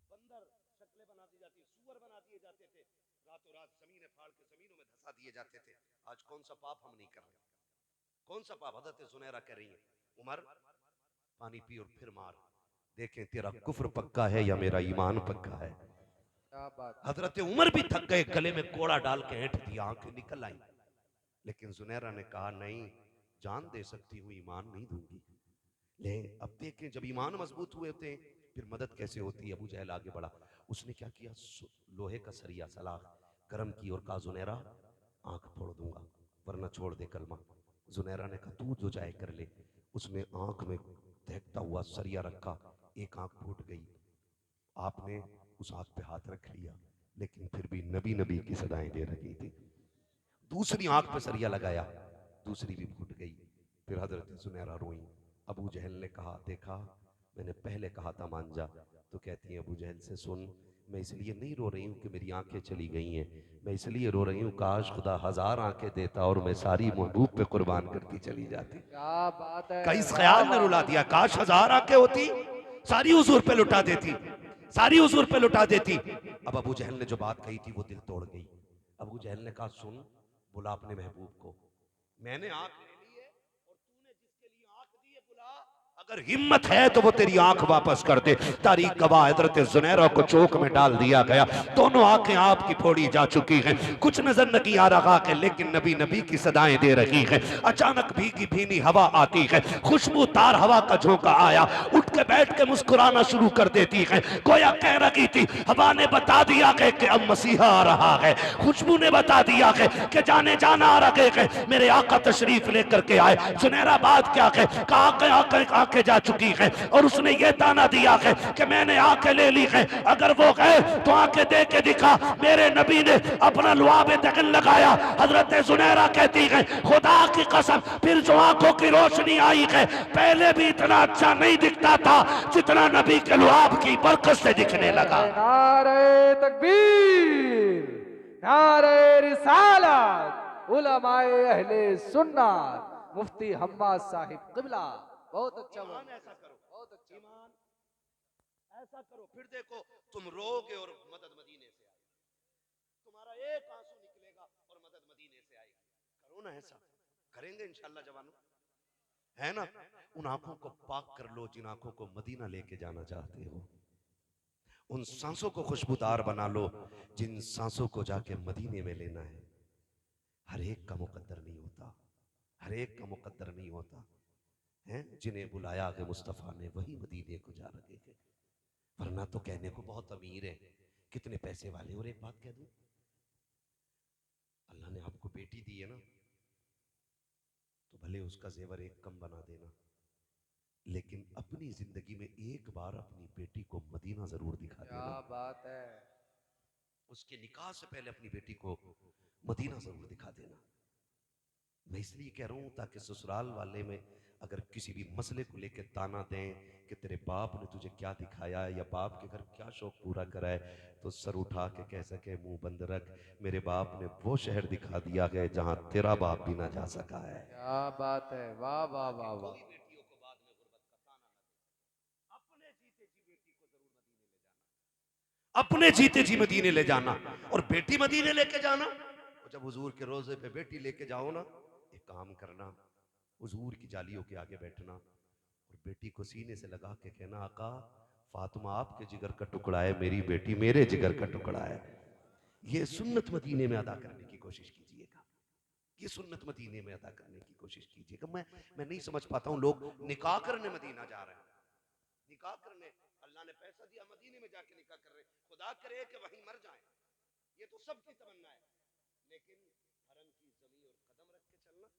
A: बंदर शक्लें बना दी जाती, सुअर बना दिए जाते थे, रातों रात जमीनें फाड़ के जमीनों में धसा दिए जाते थे। आज कौन सा पाप हम नहीं कर रहे? कौन सा पाप? हजरत जुनैरा कह रही है, उमर पानी पी और फिर मार, देखें तेरा कुफ्र पक्का है या मेरा ईमान पक्का है।
B: क्या बात।
A: हजरत उमर भी थक गए, गले में कोड़ा डाल के ऐंठ दिया, आंखें निकल आई। लेकिन जुनैरा ने कहा, नहीं, जान दे सकती हूँ, ईमान नहीं दूंगी। ले अब देखें, जब ईमान मजबूत हुए थे फिर मदद कैसे होती है। अबू जहल आगे बढ़ा, उसने क्या किया, लोहे का सरिया सलाख गर्म की और कहा, जुनैरा आंख फोड़ दूंगा वरना छोड़ दे कलमा। जुनैरा ने कहा, तू जो चाहे कर ले। उसने आंख में दहकता हुआ सरिया रखा, एक आंख फूट गई। आपने उस आंख पे हाथ रख लिया, लेकिन फिर भी नबी नबी की सदाएं दे रही थी। दूसरी आंख पे सरिया लगाया, दूसरी भी फूट गई। फिर हजरत सुनैरा रोई। अबू जहल ने कहा, देखा मैंने पहले कहा था मान जा। तो कहती है अबू जहल से, सुन, मैं इसलिए नहीं रो रही हूँ कि मेरी आंखें चली गई हैं, मैं इसलिए रो रही हूँ काश खुदा 1000 आंखें देता और मैं सारी महबूब पे कुर्बान करती चली जाती।
B: क्या बात
A: का
B: है,
A: इस
B: वाह
A: ख्याल ने
B: वाह।
A: रुला दिया, काश 1000 आंखें होती सारी हुजूर पे लुटा देती, सारी हुजूर पे लुटा देती। अब अबू जहल ने जो बात कही थी वो दिल तोड़ गई। अबू जहल ने कहा, सुन, बुला अपने महबूब को, मैंने आंख ले ली है और तूने जिसके लिए आंख दी है बुला, अगर हिम्मत है तो वो तेरी आंख वापस कर दे। तारीख गवाह हजरत जुनैरा को चौक में डाल दिया गया, दोनों आंखें आपकी फोड़ी जा चुकी हैं, कुछ नजर नहीं आ रहा है, लेकिन नबी नबी की सदाएं दे रही है। अचानक भीगी भीनी हवा आती है, खुशबूदार हवा का झोंका आया, उठ के बैठ के मुस्कुराना शुरू कर देती है। गोया कह रही थी, हवा ने बता दिया है कि अब मसीहा आ रहा है, खुशबू ने बता दिया है कि जाने जाना आ रहे हैं, मेरे आका तशरीफ लेकर के आए। सुनहरा बात क्या है, आंखें जा चुकी हैं और उसने ये ताना दिया है कि मैंने आंखें ले ली है, अगर वो है तो आंखें दे के दिखा। मेरे नबी ने अपना लुआब दगन लगाया। हजरत सुनहरा कहती है, खुदा की कसम, फिर जो आंखों की रोशनी आई है, पहले भी इतना अच्छा नहीं दिखता था जितना नबी के लुआब की बरकत से दिखने लगा।
B: नारे तकबीर, नारे रिसालत, उलमाए अहले सुन्नत, मुफ्ती हम्माद साहिब किबला। बहुत अच्छा,
A: ईमान ऐसा करो,
B: बहुत अच्छा।
A: ईमान ऐसा करो, फिर देखो तुम रोगे और मदद मदीने से आएगी, तुम्हारा एक आंसू निकलेगा और मदद मदीने से आएगी। करो ना ऐसा, करेंगे इंशाल्लाह जवानों, है ना। उन आंखों को पाक कर लो जिन आंखों को मदीना लेके जाना चाहते हो, उन सांसों को खुशबूदार बना लो जिन सांसों को जाके मदीने में लेना है। हर एक का मुकद्दर नहीं होता, हर एक का मुकद्दर नहीं होता है। जिन्हें बुलाया के मुस्तफा ने वही मदीने को जा रहे हैं, वरना तो कहने को बहुत अमीर है, कितने पैसे वाले। और एक बात कह दूं, अल्लाह ने आपको बेटी दी है ना, तो भले उसका जेवर एक कम बना देना, लेकिन अपनी जिंदगी में एक बार अपनी बेटी को मदीना जरूर दिखा
B: क्या
A: देना।
B: बात है।
A: उसके निकाह से पहले अपनी बेटी को मदीना जरूर दिखा देना। मैं इसलिए कह रहा हूं ताकि ससुराल वाले में अगर किसी भी मसले को लेकर ताना दें कि तेरे बाप ने तुझे क्या दिखाया है या बाप के घर क्या शौक पूरा करा है, तो सर उठा के कह सके, मुंह बंद रख, मेरे बाप ने वो शहर दिखा दिया है जहां तेरा बाप भी ना जा सका है।
B: क्या बात है, वाह वाह वाह वाह।
A: कोई बेटियों को बाद में गुर्बत का ताना न दे, अपने जीते जी बेटी को जरूर मदीने ले जाना, अपने जीते जी मदीने ले जाना। और बेटी मदीने लेके जाना, और जब हुजूर के रोजे पे बेटी लेके जाओ ना, एक काम करना, हुजूर की जालियों के आगे बैठना और बेटी को सीने से लगा के कहना, आका फातिमा आपके जिगर का टुकड़ा है, मेरी बेटी मेरे जिगर का टुकड़ा है। ये सुन्नत मदीने में अदा करने की कोशिश कीजिएगा, ये सुन्नत मदीने में अदा करने की कोशिश कीजिएगा। मैं नहीं समझ पाता हूँ, लोग निकाह करने मदीना जा रहे हैं, निकाह करने, अल्लाह ने पैसा दिया मदीने में जाके निकाह कर रहे हैं, खुदा करे कि वहीं मर जाए, ये तो सबकी तमन्ना है, लेकिन हरम की जमीन और कदम रख के चलना,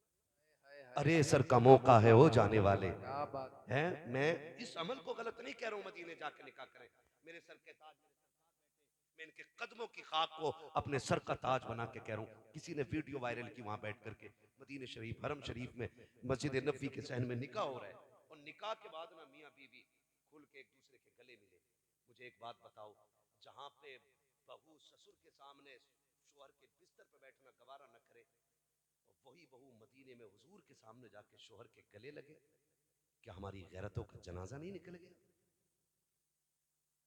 A: अरे सर का मौका है वो जाने वाले
B: क्या बात।
A: हैं। मैं इस अमल को गलत नहीं कह रहा हूं, मदीने जाके निकाह करें, मेरे सर के ताज, मैं इनके कदमों की खाक को अपने सर का ताज बना के कह रहा हूं। किसी ने वीडियो वायरल की, वहां बैठ करके मदीने शरीफ हरम शरीफ में मस्जिद नबवी के सहन में निकाह हो रहा है, और निकाह के बाद ना मियां बीवी खुल के एक दूसरे के गले मिले। मुझे एक बात बताओ, जहां पे बहू ससुर के सामने शोहर के बिस्तर पर बैठना गवारा न करे, वही बहू मदीने में हुजूर के सामने जाके शोहर के गले लगे, क्या हमारी गैरतों का जनाजा नहीं निकल गया?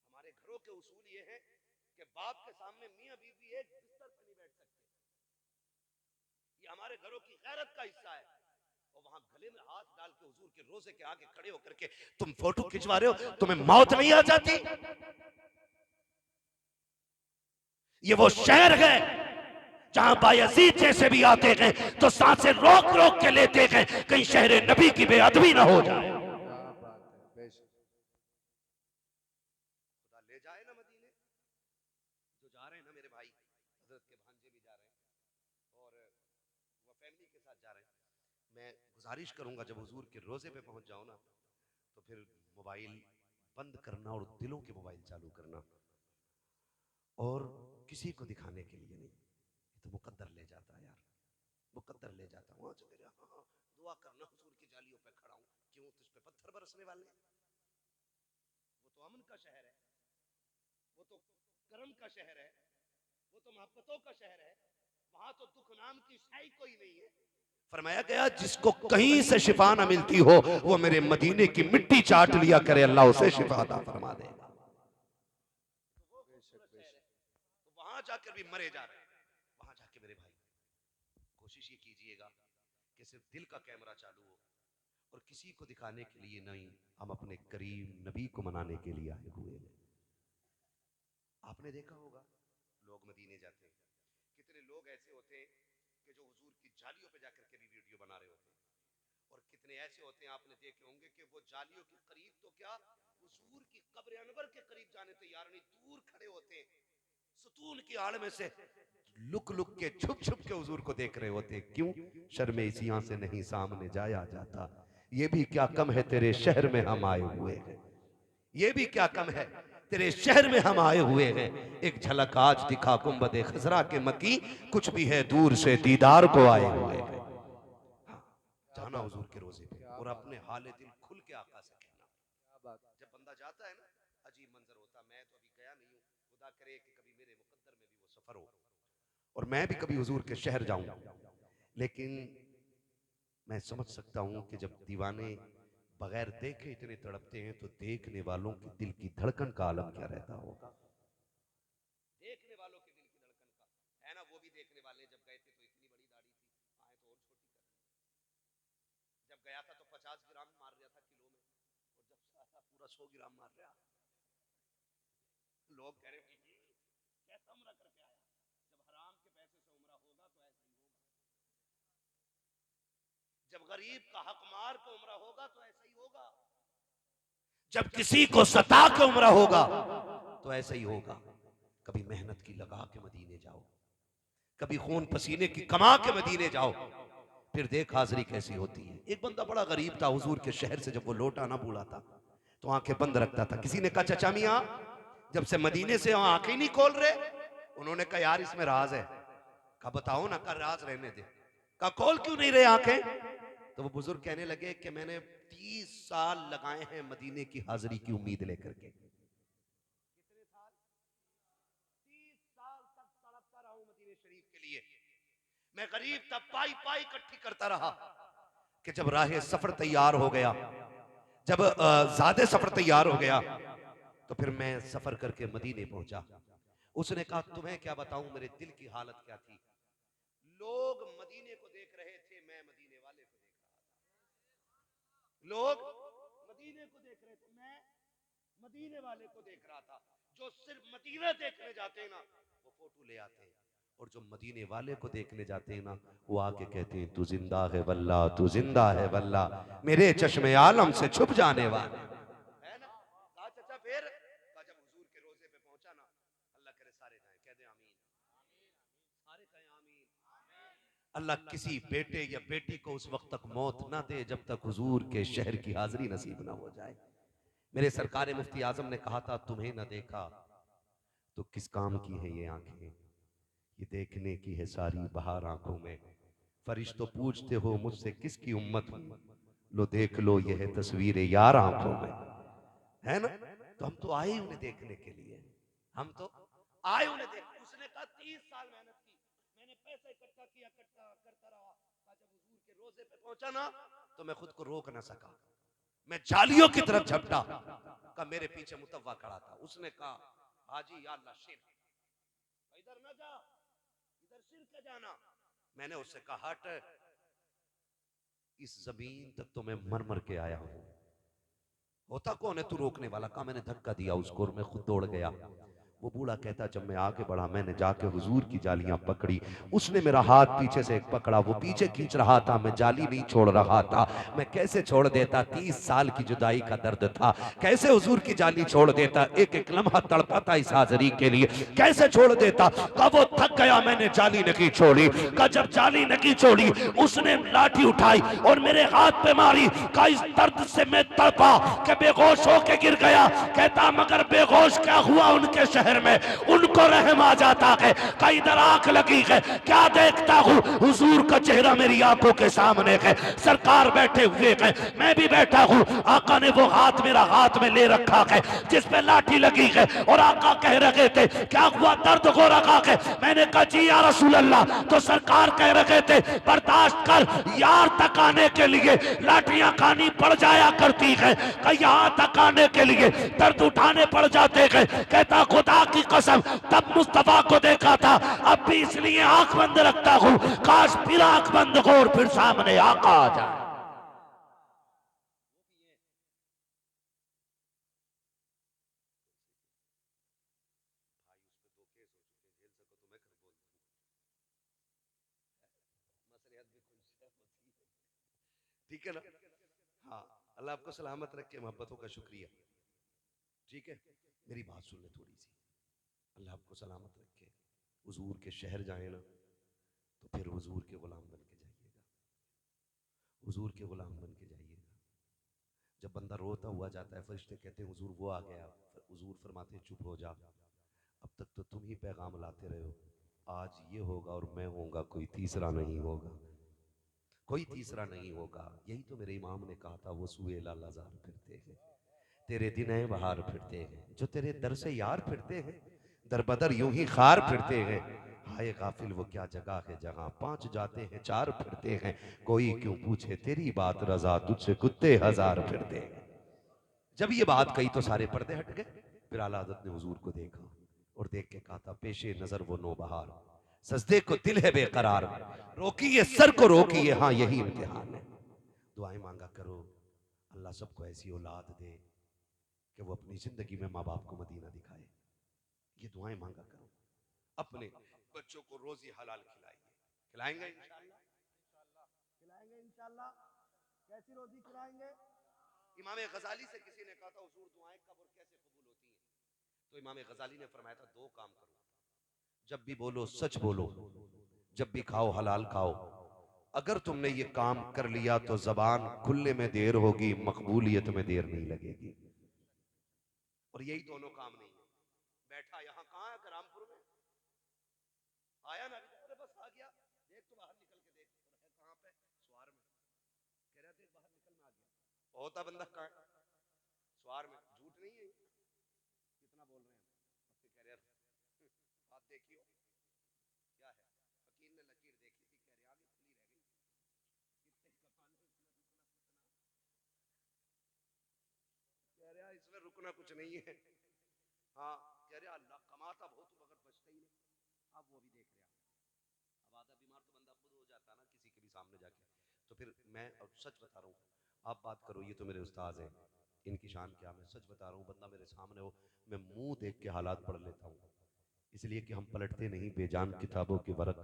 A: हमारे घरों के उसूल ये है कि बाप के सामने मियां बीवी एक बिस्तर पर नहीं बैठ सकते, ये हमारे घरों की गैरत का हिस्सा है। और वहां गले में हाथ डाल के हुजूर के रोजे के आगे खड़े होकर के तुम फोटो खिंचवा रहे हो, तुम्हें मौत नहीं आ जाती? ये वो शहर है जहां बायजीद जैसे भी आते हैं तो सांसें रोक रोक के लेते हैं, कहीं शहर नबी की बेअदबी ना हो जाए।
B: क्या बात है, बेशक।
A: खुदा ले जाए ना मदीने। जो जा रहे हैं ना मेरे भाई, हजरत के भांजे भी जा रहे हैं और वो फैमिली के साथ जा रहे हैं। मैं गुजारिश करूंगा जब हुजूर के रोजे पे पहुंच जाओ ना तो फिर मोबाइल बंद करना और दिलों के मोबाइल चालू करना, और किसी को दिखाने के लिए नहीं। ये तो मुकद्दर ले जाता है यार, मुकद्दर ले जाता हूँ। हाँ, दुआ करना हुजूर की जालियों पे खड़ा हूँ, क्यों तुझ पे पत्थर बरसने वाले हैं? वो तो अमन का शहर है, वो तो करम का शहर है, वो तो मोहब्बतों का शहर है, वहां तो दुख नाम की शाई कोई नहीं है। फरमाया गया जिसको कहीं से शिफा ना मिलती हो वो मेरे मदीने की मिट्टी चाट लिया करे, अल्लाह उसे शिफा अता फरमा देगा। तो वो
B: बेशक
A: खूबसूरत शहर
B: बेशक।
A: है, तो वहां जाकर भी मरे जा रहे हैं। वहां जाके मेरे भाई कोशिश ये कीजिएगा कि सिर्फ दिल का कैमरा चालू हो और किसी को दिखाने के लिए नहीं, हम अपने करीम नबी को मनाने के लिए आए हुए हैं। आपने देखा होगा लोग मदीने जाते हैं, कितने लोग ऐसे होते हैं कि जो हुजूर की जालियों पे जाकर के भी वीडियो बना रहे होते हैं, और कितने ऐसे होते हैं आपने देखे होंगे कि वो जालियों के करीब तो क्या, हुजूर की कब्र अनवर के करीब जाने तैयार नहीं, दूर खड़े होते हैं, सुतून की आड़ में से लुक लुक के छुप छुप के हुजूर को देख रहे होते। क्यों? शर्म इसियां से नहीं सामने जाया जाता, ये भी क्या कम है तेरे शहर में हम आए हुए हैं, ये भी क्या कम है तेरे शहर में हम आए हुए हैं। एक झलक आज दिखा गुंबदे खजरा के मकी, कुछ भी है दूर से दीदार को आए हुए हैं। हाँ,
B: क्या
A: जाना
B: बात,
A: हुजूर के रोजे पे
B: क्या
A: और
B: बात,
A: अपने हाले दिल खुल के आका से कहना।
B: क्या बात।
A: जब बंदा जाता है ना, अजीब मंजर होता। मैं तो अभी गया नहीं हूँ, खुदा करे कि कभी मेरे मुकद्दर में भी वो सफर हो और मैं भी कभी हुजूर के शहर जाऊं। लेकिन मैं समझ सकता हूं कि जब दीवाने बगैर देखे इतने तड़पते हैं तो देखने वालों के दिल की धड़कन का आलम क्या रहता होगा। देखने वालों के दिल की धड़कन का है ना, वो भी देखने वाले जब गए थे तो इतनी बड़ी दाढ़ी थी, आए तो और छोटी कर दी। जब गया था तो 50 ग्राम मार रहा था किलो में, और जब सारा पूरा 100 ग्राम मार रहा। लोग कह रहे कैसा उम्रा करके आया? जब हराम के पैसे से उम्रा होगा तो ऐसा ही होगा, जब गरीब का हक मार के उम्रा होगा तो ऐसा ही होगा, जब किसी को सता के उम्रा होगा तो ऐसा ही होगा। कभी मेहनत की लगा के मदीने जाओ, कभी खून पसीने की कमा के मदीने जाओ, फिर देख हाजिरी कैसी होती है। एक बंदा बड़ा गरीब था, हुजूर के शहर से जब वो लौटा ना बूढ़ा था तो आंखें बंद रखता था। किसी ने कहा चचा मियां जब से मदीने से आंखें नहीं खोल रहे, उन्होंने कहा यार इसमें राज है। कहा बताओ ना, कहा राज रहने दे। कहा खोल क्यों नहीं रहे आंखें? तो वो बुजुर्ग कहने लगे कि मैंने 30 साल लगाए हैं मदीने की हाजिरी की उम्मीद लेकर के। कितने साल? 30 साल तक तड़पता रहा हूं मदीने शरीफ के लिए। मैं गरीब था, पाई पाई इकट्ठी करता रहा कि जब राह सफर तैयार हो गया, जब ज्यादा सफर तैयार हो गया तो फिर मैं सफर करके मदीने पहुंचा। उसने कहा तुम्हें क्या बताऊं मेरे दिल की हालत क्या थी। लोग मदीने को देख रहे थे, मैं मदीने वाले को देख रहा था। लोग मदीने को देख रहे थे, मैं मदीने वाले को देख रहा था। जो सिर्फ मदीना देखने जाते हैं ना वो फोटो ले आते हैं, और जो मदीने वाले को देखने जाते हैं ना वो आके कहते हैं तू जिंदा है वल्ला, तू जिंदा है वल्ला, मेरे चश्मे आलम से छुप जाने वाले है ना। कहा चाचा फिर? कहा जब हुजूर के रोजे पे पहुंचा ना, अल्लाह करे सारे जाएं, कह दे आमीन, सारे कहें आमीन। अल्लाह किसी बेटे या बेटी को उस वक्त तक मौत ना दे जब तक हुजूर के शहर की हाजिरी नसीब ना हो जाए। मेरे सरकार मुफ्ती आजम ने कहा था तुम्हें न देखा तो किस काम की है ये आंखें, ये देखने की है सारी बहार आंखों में। फरिश्तों पूछते हो मुझसे किसकी उम्मत हूं, लो देख लो ये है तस्वीर यार आंखों में, है ना। तो हम तो आए उन्हें देखने के लिए, हम तो आए उन्हें देख। उसने कहा 30 साल मेहनत की, मैंने पैसा इकट्ठा किया, इकट्ठा करता रहा। कहा दरवाजे पे पहुंचा ना तो मैं खुद को रोक ना सका, मैं जालियों की तरफ झपटा का मेरे पीछे मुतव्वा खड़ा था। उसने कहा हाजी या अल्लाह शिर, इधर ना जा, इधर शिर के जाना। मैंने उससे कहा हट, इस जमीन तक तो मैं मर मर के आया हूं, होता कौन है तू रोकने वाला? कहा। मैंने धक्का दिया उसको और मैं खुद दौड़ गया। वो बूढ़ा कहता जब मैं आगे बढ़ा मैंने जाके हुजूर की जालियां पकड़ी, उसने मेरा हाथ पीछे से एक पकड़ा, वो पीछे खींच रहा था, मैं जाली नहीं छोड़ रहा था। मैं कैसे छोड़ देता, 30 साल की जुदाई का दर्द था, कैसे हुजूर की जाली छोड़ देता, एक एक लम्हा तड़पा था इस हाजिरी के लिए, कैसे छोड़ देता। कब वो थक गया मैंने जाली नहीं छोड़ी, का जब जाली नहीं छोड़ी उसने लाठी उठाई और मेरे हाथ पे मारी, का इस दर्द से मैं तड़पा कि बेहोश होके गिर गया। कहता मगर बेहोश क्या हुआ उनके शहर में, उनको रहम आ जाता है। कई इधर आंख लगी है, क्या देखता हूँ, हुजूर का चेहरा मेरी आंखों के सामने है, सरकार बैठे हुए हैं, मैं भी बैठा हूँ। आका ने वो हाथ मेरा हाथ में ले रखा है जिस पे लाठी लगी है, और आका कह रहे थे क्या हुआ, दर्द हो रखा है? मैंने कहा जी या रसूल अल्लाह। तो सरकार कह रहे थे बर्दाश्त कर, यार तक आने के लिए लाठियां खानी पड़ जाया करती है, यहाँ तक आने के लिए दर्द उठाने पड़ जाते हैं। कहता खुदा की कसम तब मुस्तफा को देखा था, अब भी इसलिए आंख बंद रखता हूं, काश फिर आंख बंद हो और फिर सामने आका आ जाए। ठीक है ना? हाँ, अल्लाह आपको सलामत रखे, मोहब्बतों का शुक्रिया। ठीक है, मेरी बात सुन ले थोड़ी सी। अल्लाह आपको सलामत रखे। हुजूर के शहर जाए ना तो फिर हुजूर के गुलाम बन के जाइएगा, हुजूर के गुलाम बन के जाइएगा। जब बंदा रोता हुआ जाता है फरिश्ते कहते हैं हुजूर वो आ गया, हुजूर फरमाते हैं चुप हो जा, अब तक तो तुम ही पैगाम लाते रहे हो, आज ये होगा और मैं होऊंगा, कोई तीसरा नहीं होगा, कोई तीसरा नहीं होगा। यही तो मेरे इमाम ने कहा था, वो सुए लाजार फिरते हैं, तेरे दिन है बहार फिरते हैं, जो तेरे दर से यार फिरते हैं, दर बदर यूं ही खार फिरते हैं। हाय गाफिल वो क्या जगह है जहां 5 जाते हैं 4 फिरते हैं, कोई क्यों पूछे तेरी बात रजा, तुझसे कुत्ते 1000 फिरते हैं। जब ये बात कही तो सारे पर्दे हट गए। फिर आला हज़रत ने हुजूर को देखा और देख के कहा था पेशे नजर वो नौबहार, सजदे को दिल है बेकरार, रोकिए सर को रोकिए, हाँ यही इम्तिहान है। दुआएं मांगा करो, अल्लाह सबको ऐसी औलाद दे कि वो अपनी जिंदगी में माँ बाप को मदीना दिखाए। ये दुआएं मांगा करो, अपने बच्चों को रोजी हलाल खिलाइए। खिलाएंगे इंशाअल्लाह, खिलाएंगे इंशाअल्लाह। कैसी रोजी खिलाएंगे? इमाम गजाली से किसी ने कहा था हुजूर दुआएं कब और कैसे कबूल होती हैं, तो इमाम गजाली ने फरमाया था दो काम करो, जब भी बोलो सच बोलो, जब भी खाओ हलाल खाओ। अगर तुमने ये काम कर लिया तो जबान खुलने में देर होगी, मकबूलियत में देर नहीं लगेगी। और यही दोनों काम नहीं है। बैठा यहाँ कहाँ है, रामपुर में आया ना, अरे बस आ गया, देख तो बाहर निकल के देख तो है कहाँ पे, स्वार में। कह रहा देख बाहर निकल में आ गया, होता बंदा कहाँ है, स्वार में। झूठ नहीं है, कितना बोल रहे हैं हम। अब फिर कह रहे बात देखियो क्या है, फकीर ने लकीर देखी थी, कह रहे आगे खुली रह गई, कितने कमाने इसमें रुकना कुछ ना, कह रहा इसमें रुकना कुछ नहीं है। हाँ कह रहे अल्लाह कमाता बहुत मगर बचता ही नहीं। अब वो भी देख रहा, अब आधा बीमार तो बंदा खुद हो जाता ना किसी के भी सामने जाके। तो फिर मैं अब सच बता रहा हूँ, आप बात करो, ये तो मेरे उस्ताद हैं, इनकी शान क्या, मैं सच बता रहा हूँ, बंदा मेरे सामने हो मैं मुंह देख के हालात पढ़ लेता हूँ, इसलिए कि हम पलटते नहीं बेजान किताबों के वरक,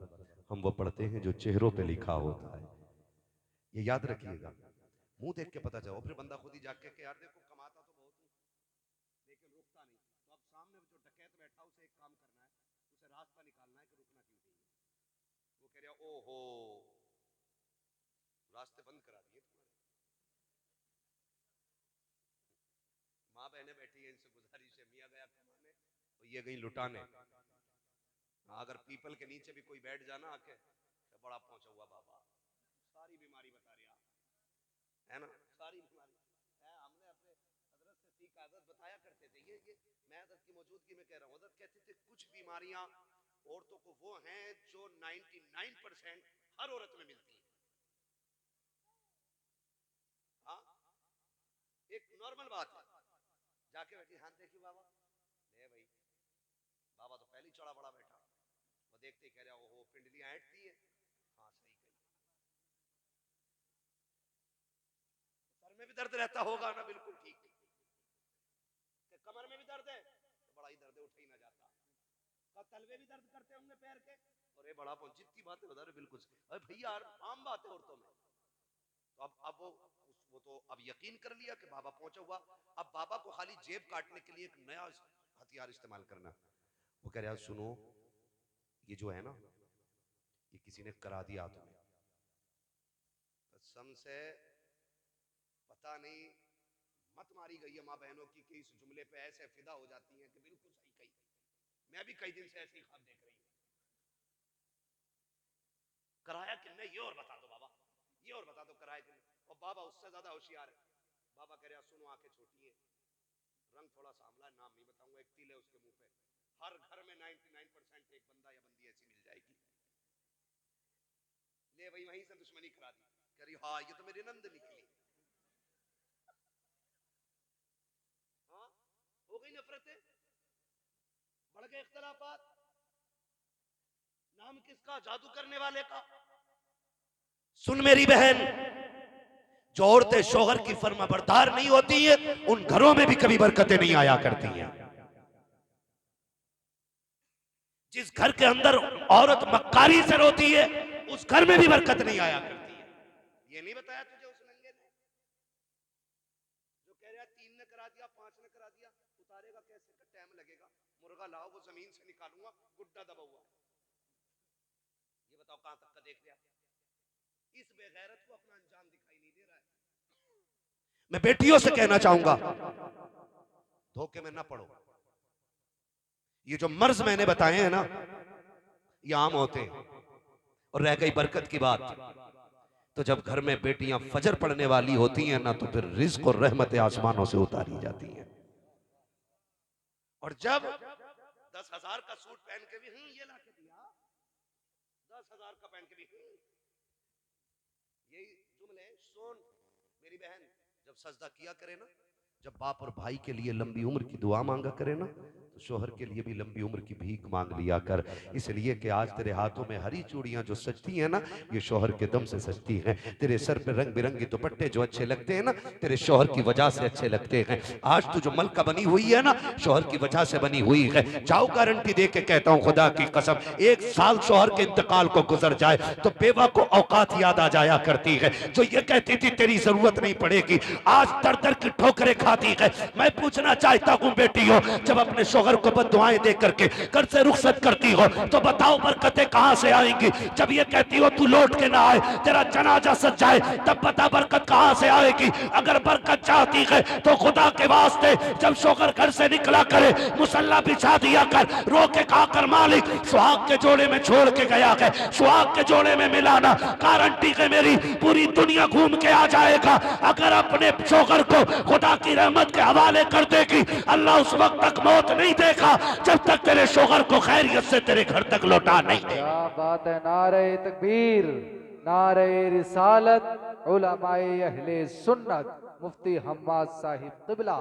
A: हम वो पढ़ते हैं जो चेहरों पे लिखा होता है। ये याद रखिएगा, मुंह देख के पता चलो। फिर बंदा खुद ही जाके कि यार देखो कमाता तो बहुत हूँ लेकिन रुकता नहीं, तो अब सामने जो डकैत बैठा उसे एक काम करना है, उसे रास्ता निकालना है कि रुकना क्यों नहीं है। वो कह रहा ओहो रास्ते बंद करा दिए तुम्हारे, माँ बहने बैठी है इनसे गुजारिश है, मियाँ गया कमाने तो ये गई लुटाने। हाँ, अगर पीपल के नीचे भी कोई बैठ जाना आके तो बड़ा पहुंचा हुआ बाबा, सारी बीमारी बता रहा है ना, सारी बीमारी है। हमने अपने हजरत से सीख आदत बताया करते थे, ये मैं हजरत की मौजूदगी में कह रहा हूँ, हजरत कहते थे कुछ बीमारियां औरतों को वो हैं जो 99% हर औरत में मिलती है, नॉर्मल बात है। जाके बैठी, हाथ देखी बाबा, ले भाई, बाबा तो पहले ही चढ़ा बड़ा बैठा, वो देखते ही कह रहा, ओहो पिंडलियां ऐंठती है। हाँ सही कही, सर में भी दर्द रहता होगा ना, बिल्कुल ठीक। कमर में भी दर्द है तो बड़ा ही दर्द है, उठ ही ना जाता। तलवे भी दर्द करते होंगे पैर के, अरे बड़ा जितनी बातें बता रहे बिल्कुल। अरे भैया आम बात है औरतों में। तो अब वो तो अब यकीन कर लिया कि बाबा पहुंचा हुआ। अब बाबा को खाली जेब काटने के लिए एक नया हथियार इस्तेमाल करना। वो कह रहा, सुनो ये जो है ना, ये किसी ने करा दिया तुम्हें, कसम से पता नहीं मत मारी गई है माँ बहनों की कि इस जुमले पे ऐसे फिदा हो जाती हैं कि बिल्कुल सही कही। मैं भी कई दिन से ऐसे ही ख्वाब देख रही हूँ। कराया कि नहीं ये और बता दो बाबा, ये और बता दो कराया कि नहीं। और बाबा उससे ज्यादा होशियार है। बाबा कह रहा, सुनो आंखें छोटी है, रंग थोड़ा सांवला, नाम नहीं बताऊंगा, एक तिल है उसके मुंह पे, हर घर में 99% एक बंदा या बंदी ऐसी मिल जाएगी। ले भाई वहीं से दुश्मनी करा दी। कह रही हाँ ये तो मेरी नंद निकली। हाँ हो गई नफरतें, बढ़ गए इख्तलाफात, नाम किसका, जादू करने वाले का। सुन मेरी बहन, जो औरतें शोहर की फर्माबरदार नहीं होती है, उन घरों में भी कभी बरकतें नहीं आया करती हैं। जिस घर के अंदर औरत मक्कारी से रोती है, उस घर में भी बरकत नहीं आया करती है। ये नहीं बताया तुझे उस नंगे ने, जो कह रहा 3 ने करा दिया, 5 ने करा दिया, उतारेगा कैसे, का टाइम लगेगा, मुर्गा लाओ वो जमीन से निकालूंगा, गुड्डा दबा हुआ है। ये बताओ कहां तक का देख लिया। इस बेगैरत को अपना अंजाम दिखाई नहीं दे रहा है। मैं बेटियों से कहना चाहूंगा, धोखे में ना पड़ो। ये जो मर्ज मैंने बताए हैं ना, ये आम होते हैं। और रह गई बरकत की बात, तो जब घर में बेटियां फजर पढ़ने वाली होती हैं ना, तो फिर रिज्क और रहमत आसमानों से उतारी जाती हैं। और जब 10,000 का सूट पहन के भी ये ला के दिया, 10,000 का पहन के भी यही जुमले सुन मेरी बहन, जब सजदा किया करे ना, जब बाप और भाई के लिए लंबी उम्र की दुआ मांगा करे ना, तो शोहर के लिए भी लंबी उम्र की भीख मांग लिया कर। इसलिए कि आज तेरे हाथों में हरी चूड़ियां जो सजती हैं ना, ये शोहर के दम से सजती हैं। तेरे सर पे रंग बिरंगे दुपट्टे जो अच्छे लगते हैं ना, तेरे शोहर की वजह से अच्छे लगते हैं। आज तू जो मलका बनी हुई है ना, शोहर की वजह से बनी हुई है। जाओ गारंटी दे के कहता हूं खुदा की कसम, 1 साल शोहर के इंतकाल को गुजर जाए तो बेवा को औकात याद आ जाया करती है। जो ये कहती थी तेरी जरूरत नहीं पड़ेगी, आज दर दर की ठोकरें खाती है। मैं पूछना चाहता हूं बेटियों, जब अपने शोहर को बद्दुआएं दे करके घर से रुखसत करती हो, तो बताओ बरकतें कहां से आएंगी। जब ये कहती हो तू लौट के ना आए, तेरा जनाजा सज जाए, तब बता बरकत कहां से आएगी। अगर बरकत चाहती है तो खुदा के वास्ते जब शोहर घर से निकला करे, मुसल्ला बिछा दिया कर, रो के कहा कर मालिक सुहाग के जोड़े में छोड़ के गया है, सुहाग के जोड़े में मिलाना, गारंटी है मेरी पूरी दुनिया घूम के आ जाएगा। अगर अपने शोहर को खुदा की रहमत के हवाले कर देगी, अल्लाह उस वक्त तक मौत नहीं देगा जब तक तेरे शोहर को खैरियत से तेरे घर तक लौटा नहीं दे।
B: क्या बात है, नारे तकबीर, नारे रिसालत, उलमाए अहले सुन्नत, मुफ्ती हम्माद साहिब किबला,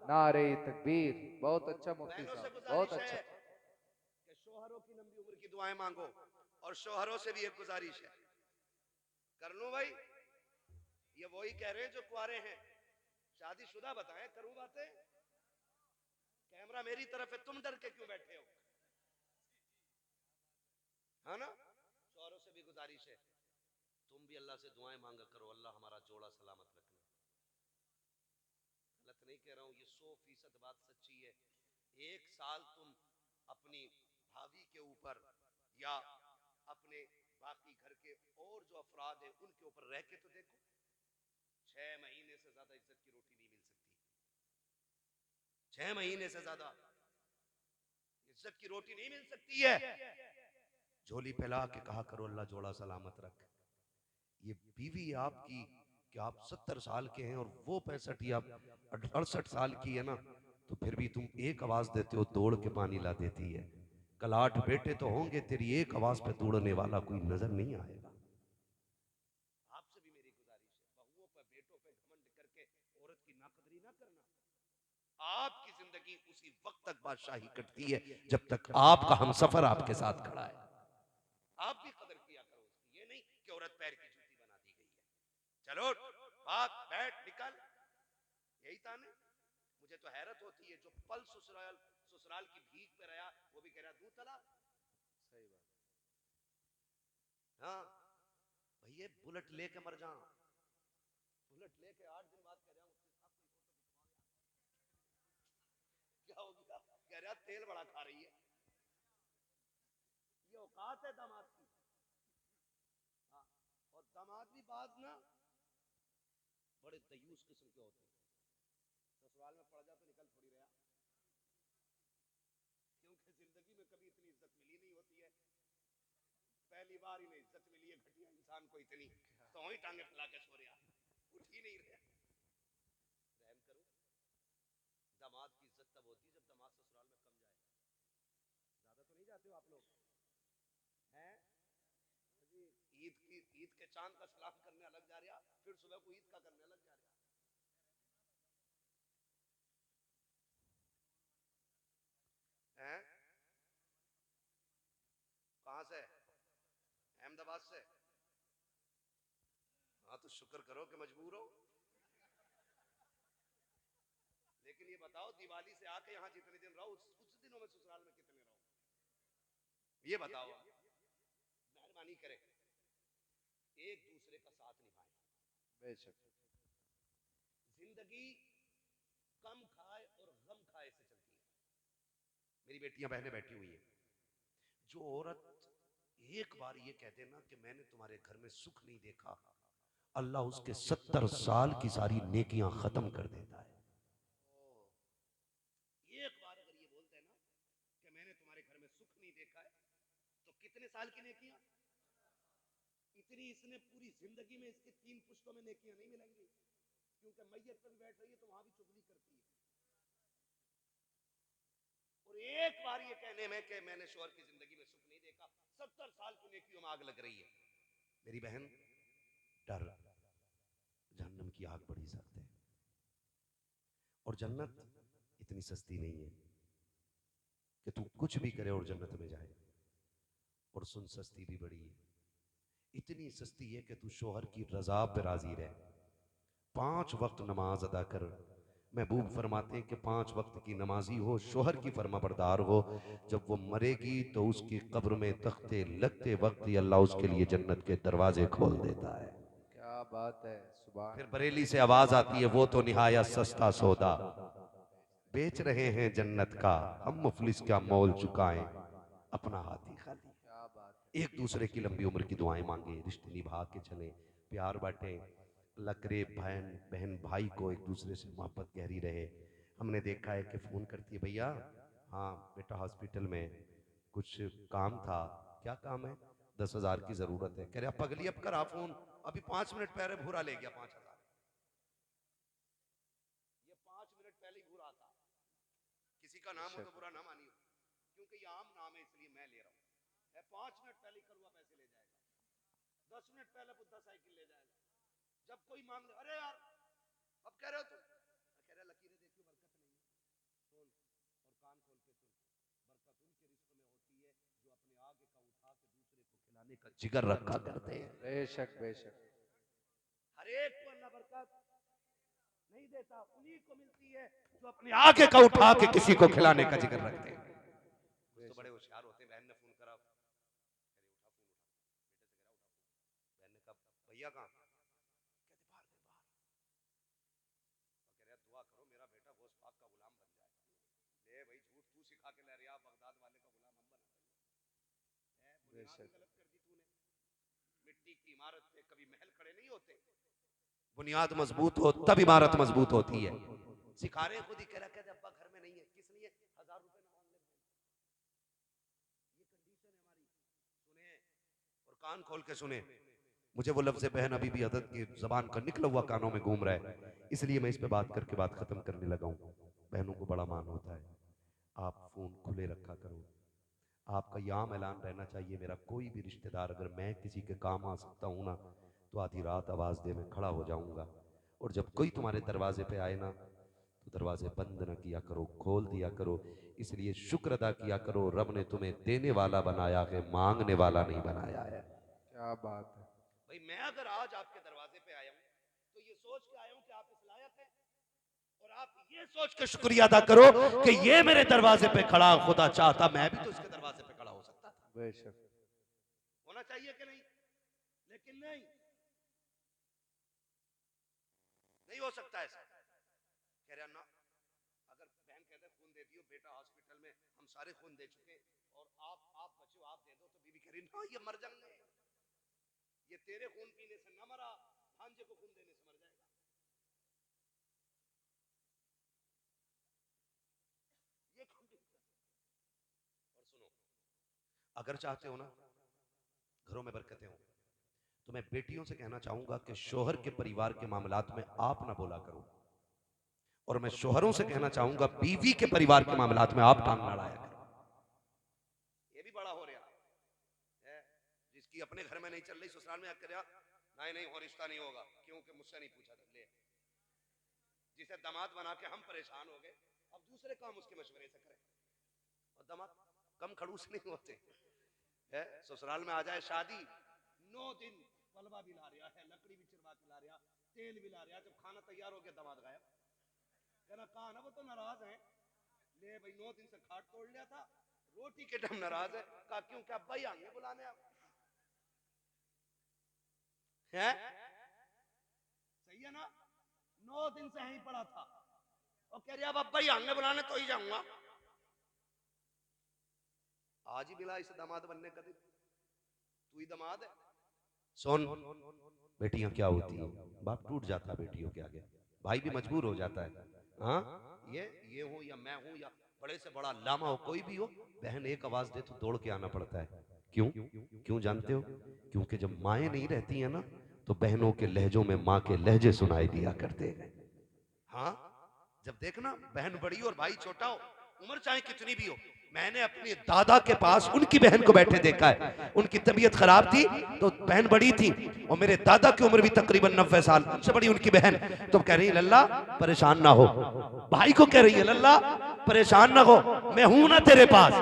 B: नारे तकबीर। बहुत अच्छा मुफ्ती साहब, बहुत अच्छा।
A: कि शोहरों की लंबी उम्र की दुआएं मांगो, और शोहरों से भी एक गुजारिश है, कर लूं भाई, ये वही कह रहे हैं जो कुआरे हैं, शादीशुदा बताएं करूं बातें। कैमरा मेरी तरफ है, तुम डर के क्यों बैठे हो, है ना। शोहरों से भी गुजारिश है, तुम भी अल्लाह से दुआएं मांगा करो, अल्लाह हमारा जोड़ा सलामत रखना। गलत नहीं कह रहा हूं, ये 100% बात सच्ची है। 1 साल तुम अपनी भाभी के ऊपर या अपने बाकी घर के और जो अफराद हैं उनके ऊपर रह के तो देखो, 6 महीने से ज्यादा इज्जत की रोटी नहीं मिल सकती। 6 महीने से ज्यादा इज्जत की रोटी नहीं मिल सकती है। झोली फैला के कहा करो अल्लाह जोड़ा सलामत रख। ये बीवी आपकी, कि आप 70 साल के हैं और वो 65 या 68 साल की है ना, तो फिर भी तुम एक आवाज देते हो दौड़ के पानी ला देती है। कल 8 बेटे तो होंगे, तेरी एक आवाज पे दौड़ने वाला कोई नजर नहीं आएगा। आपसे भी मेरी गुजारिश है, बहुओं पे बेटों पे घमंड करके औरत की नाकदरी ना करना। आपकी जिंदगी उसी वक्त तक बादशाही कटती है जब तक आपका हमसफर आपके साथ खड़ा है। आप भी कदर किया करो उसकी, ये नहीं कि औरत पैर की जूती बना दी गई है। चलो भाग बैठ निकल, यही ताने। मुझे तो हैरत होती है जो पल ससुराल ससुराल की भीख पे रहा वो भी कह रहा दूं तलाक।
B: सही बात।
A: हाँ भैया बुलेट लेके मर जा, बुलेट लेके 8 दिन बाद कह रहा क्या हो गया, कह रहा तेल बड़ा खा रही है। ये औकात है दामाद की। हाँ, और दामाद भी बाद ना बड़े दयूस किस्म के होते हैं। ससुराल में पड़ जा तो निकल थोड़ी रहा, क्योंकि जिंदगी में कभी इतनी इज्जत मिली नहीं होती है। पहली बार इन्हें इज्जत मिली है घटिया इंसान को इतनी, तो वही टांगे फैला के सो रहा, उठ ही नहीं रहा। रहम करो, दामाद की इज्जत तब होती है जब दामाद ससुराल में कम जाए। ज्यादा तो नहीं जाते हो आप लोग हैं जी। ईद के चांद का सलाम करने अलग जा रहा, फिर सुबह को ईद का करने अलग जा रहा है। कहां से? अहमदाबाद से। हाँ तो शुक्र करो कि मजबूर हो। लेकिन ये बताओ दिवाली से आके यहाँ जितने दिन रहो उस दिनों में ससुराल में कितने रहो, ये बताओ। मेहरबानी करे एक दूसरे का साथ निभाएं।
B: बेशक।
A: जिंदगी कम खाए और गम खाए से चलती है। मेरी बेटियां बहनें बैठी हुई है, जो औरत एक बार ये कह देना कि मैंने तुम्हारे घर में सुख नहीं देखा, अल्लाह उसके 70 साल की सारी नेकियां खत्म कर देता है। एक बार अगर ये बोलते हैं ना कि मैंने तुम्हारे घर में सुख नहीं देखा है, तो कितने साल की नेकियां, इतनी इसने पूरी जिंदगी में इसके 3 पुश्तों में नेकियां नहीं मिलेंगी, क्योंकि मैयत पर बैठ रही है तो वहां भी चुगली करती है। और एक बार ये कहने में कि मैंने शौहर की जिंदगी में सुख नहीं देखा, 70 साल की नेकियों में आग लग रही है। मेरी बहन डर, जहन्नम की आग बड़ी सख्त है और जन्नत इतनी सस्ती नहीं है कि तू कुछ भी करे और जन्नत में जाए। और सुन सस्ती भी बड़ी है, इतनी सस्ती है कि तू शौहर की रजा पे राजी रहे, 5 वक्त नमाज अदा कर। महबूब फरमाते हैं कि 5 वक्त की नमाजी हो, शौहर की फरमाबरदार हो, जब वो मरेगी तो उसकी कब्र में तख्ते लगते वक्त ही अल्लाह उसके लिए जन्नत के दरवाजे खोल देता है।
B: क्या बात है, सुभान
A: फिर
B: अल्लाह।
A: बरेली से आवाज आती है, वो तो निहायत सस्ता सौदा बेच रहे हैं जन्नत का, हम मुफलिस क्या मोल चुकाएं, अपना हाथी खाली।
B: क्या बात है।
A: एक दूसरे की लंबी उम्र की दुआएं मांगे, रिश्ते निभा के चले, प्यार बांटे, अल्लाह करे बहन बहन भाई को एक दूसरे से मोहब्बत गहरी रहे। हमने देखा है कि फोन करती है, भैया हाँ बेटा हॉस्पिटल में कुछ काम था। क्या काम है? 10,000 की जरूरत है। कह रहे पगली अब करा फोन, अभी 5 मिनट पहले भूरा ले गया 5,000। ये 5 मिनट पहले ही भूरा था। किसी का नाम हो तो
B: बेशक।
A: बुरा ना मानियो, क्योंकि ये आम नाम है इसलिए मैं ले रहा हूँ। 5 मिनट पहले करुआ पैसे ले जाएगा, 10 मिनट पहले बुद्धा साइकिल ले जाएगा। जब कोई मांग ले, अरे यार अब कह रहे हो तुम, कह रहे लकीरें देखियो बरकत नहीं है। सुन और कान खोल के सुन, बरकत उनके रिस्क में होती है जो अपने आगे का उठा के दूसरे को खिलाने का जिगर रखा करते हैं।
B: बेशक बेशक।
A: हर एक को अल्लाह बरकत नहीं देता, उन्हीं को मिलती है जो अपने आगे का उठा के किसी को खिलाने का जिगर रखते हैं। कुछ तो बड़े होशियार होते हैं। बहन ने फोन करा, उठा फोन, उठा बेटे से कह रहा उठा फोन। बहन ने कहा भैया कहाँ? कहते बाहर गए बाहर। और कह रहा दुआ करो मेरा बेटा गौस पाक का गुलाम बन जाए। ले भाई झूठ तू सिखा के ले रहा, बगदाद वाले का गुलाम हम बना देंगे। बुनियाद गलत कर दी तूने। मिट्टी की इमारत पे कभी महल खड़े नहीं होते, बुनियाद मजबूत हो तब इमारत मजबूत होती है। सिखा रहे खुद ही कह रहा, कहते अब्बा घर में नहीं है, किस लिए? 1,000 रुपए ना मांग ले। ये कंडीशन है हमारी। सुने और कान खोल के सुने, मुझे वो लफ्ज़ बहन अभी भी अदद की जबान का निकला हुआ कानों में घूम रहा है, इसलिए मैं इस पे बात करके बात खत्म करने लगा हूं। बहनों को बड़ा मान होता है, आप फोन खुले रखा करो। आपका याम ऐलान रहना चाहिए, मेरा कोई भी रिश्तेदार अगर मैं किसी के काम आ सकता हूं ना, तो आधी रात आवाज दे मैं खड़ा हो जाऊंगा। और जब कोई तुम्हारे दरवाजे पे आए ना, तो दरवाजे बंद न किया करो, खोल दिया करो। इसलिए शुक्र अदा किया करो, रब ने तुम्हें देने वाला बनाया है, मांगने वाला नहीं बनाया है।
B: क्या बात है।
A: भाई मैं अगर आज आपके दरवाजे पे आया हूं तो ये सोच के आया हूं कि आप इस लायक हैं, और आप ये सोच के शुक्रिया अदा करो कि ये मेरे दरवाजे पे खड़ा, खुदा चाहता मैं भी तो इसके दरवाजे पे खड़ा हो सकता था।
B: बेशक।
A: होना चाहिए कि नहीं? लेकिन नहीं, नहीं हो सकता ऐसा। कह रहा ना, अगर बहन कहते खून दे दियो, बेटा हॉस्पिटल में हम सारे खून दे चुके, और आप बचो, आप दे दो, तो बीवी कह रही ना ये मर जाएंगे, ये तेरे खून पीने से न मरा, भांजे को खून देने से मर जाएगा। ये और सुनो, अगर चाहते हो ना घरों में बरकतें हो, तो मैं बेटियों से कहना चाहूंगा कि शोहर के परिवार के मामलात में आप ना बोला करो, और मैं शोहरों से कहना चाहूंगा बीवी के परिवार के मामलात में आप टांग लड़ाया करो। ये भी बड़ा हो रहा है, जिसकी अपने घर में नहीं चल रही ससुराल में आकर नहीं नहीं वो रिश्ता नहीं होगा, क्योंकि मुझसे नहीं पूछा था। ले, जिसे दामाद बना के हम परेशान हो गए, अब दूसरे काम उसके मशवरे से करें। और दामाद कम खड़ूस नहीं होते है, ससुराल में आ जाए शादी, 9 दिन पलवा भी ला रहा है, लकड़ी भी चिरवा के ला रहा, तेल भी ला रहा, जब खाना तैयार हो गया दामाद गायब। कहना कहा ना वो तो नाराज है, ले भाई 9 दिन से खाट तोड़ लिया था, रोटी के टाइम नाराज है। कहा क्यों, क्या भाई आएंगे बुलाने आप है? सही है ना, 9 दिन से यहीं पड़ा था और कह रहा अब अब्बा ही आएंगे बुलाने तो ही जाऊंगा। आज ही मिला इस दामाद बनने का दिन, तू ही दामाद है। सुन, बेटियां क्या होती है, बाप टूट जाता है बेटियों के आगे, भाई भी मजबूर हो जाता है। हाँ, ये हो या मैं हूं या बड़े से बड़ा लामा हो, कोई भी हो, बहन एक आवाज दे तो दौड़ के आना पड़ता है। क्यों? क्यों जानते हो? क्योंकि जब माएँ नहीं रहती है ना, तो बहनों के लहजों में माँ के लहजे सुनाई दिया करते हैं। हाँ, जब देखना बहन बड़ी और भाई छोटा हो, उम्र चाहे कितनी भी हो, मैंने अपने दादा के पास उनकी बहन को बैठे देखा है। उनकी तबीयत खराब थी तो बहन बड़ी थी, और मेरे दादा की उम्र भी तकरीबन 90 साल, उनसे बड़ी उनकी बहन। तो कह रही लल्ला परेशान ना हो, भाई को कह रही है लल्ला परेशान ना हो, मैं हूं ना तेरे पास,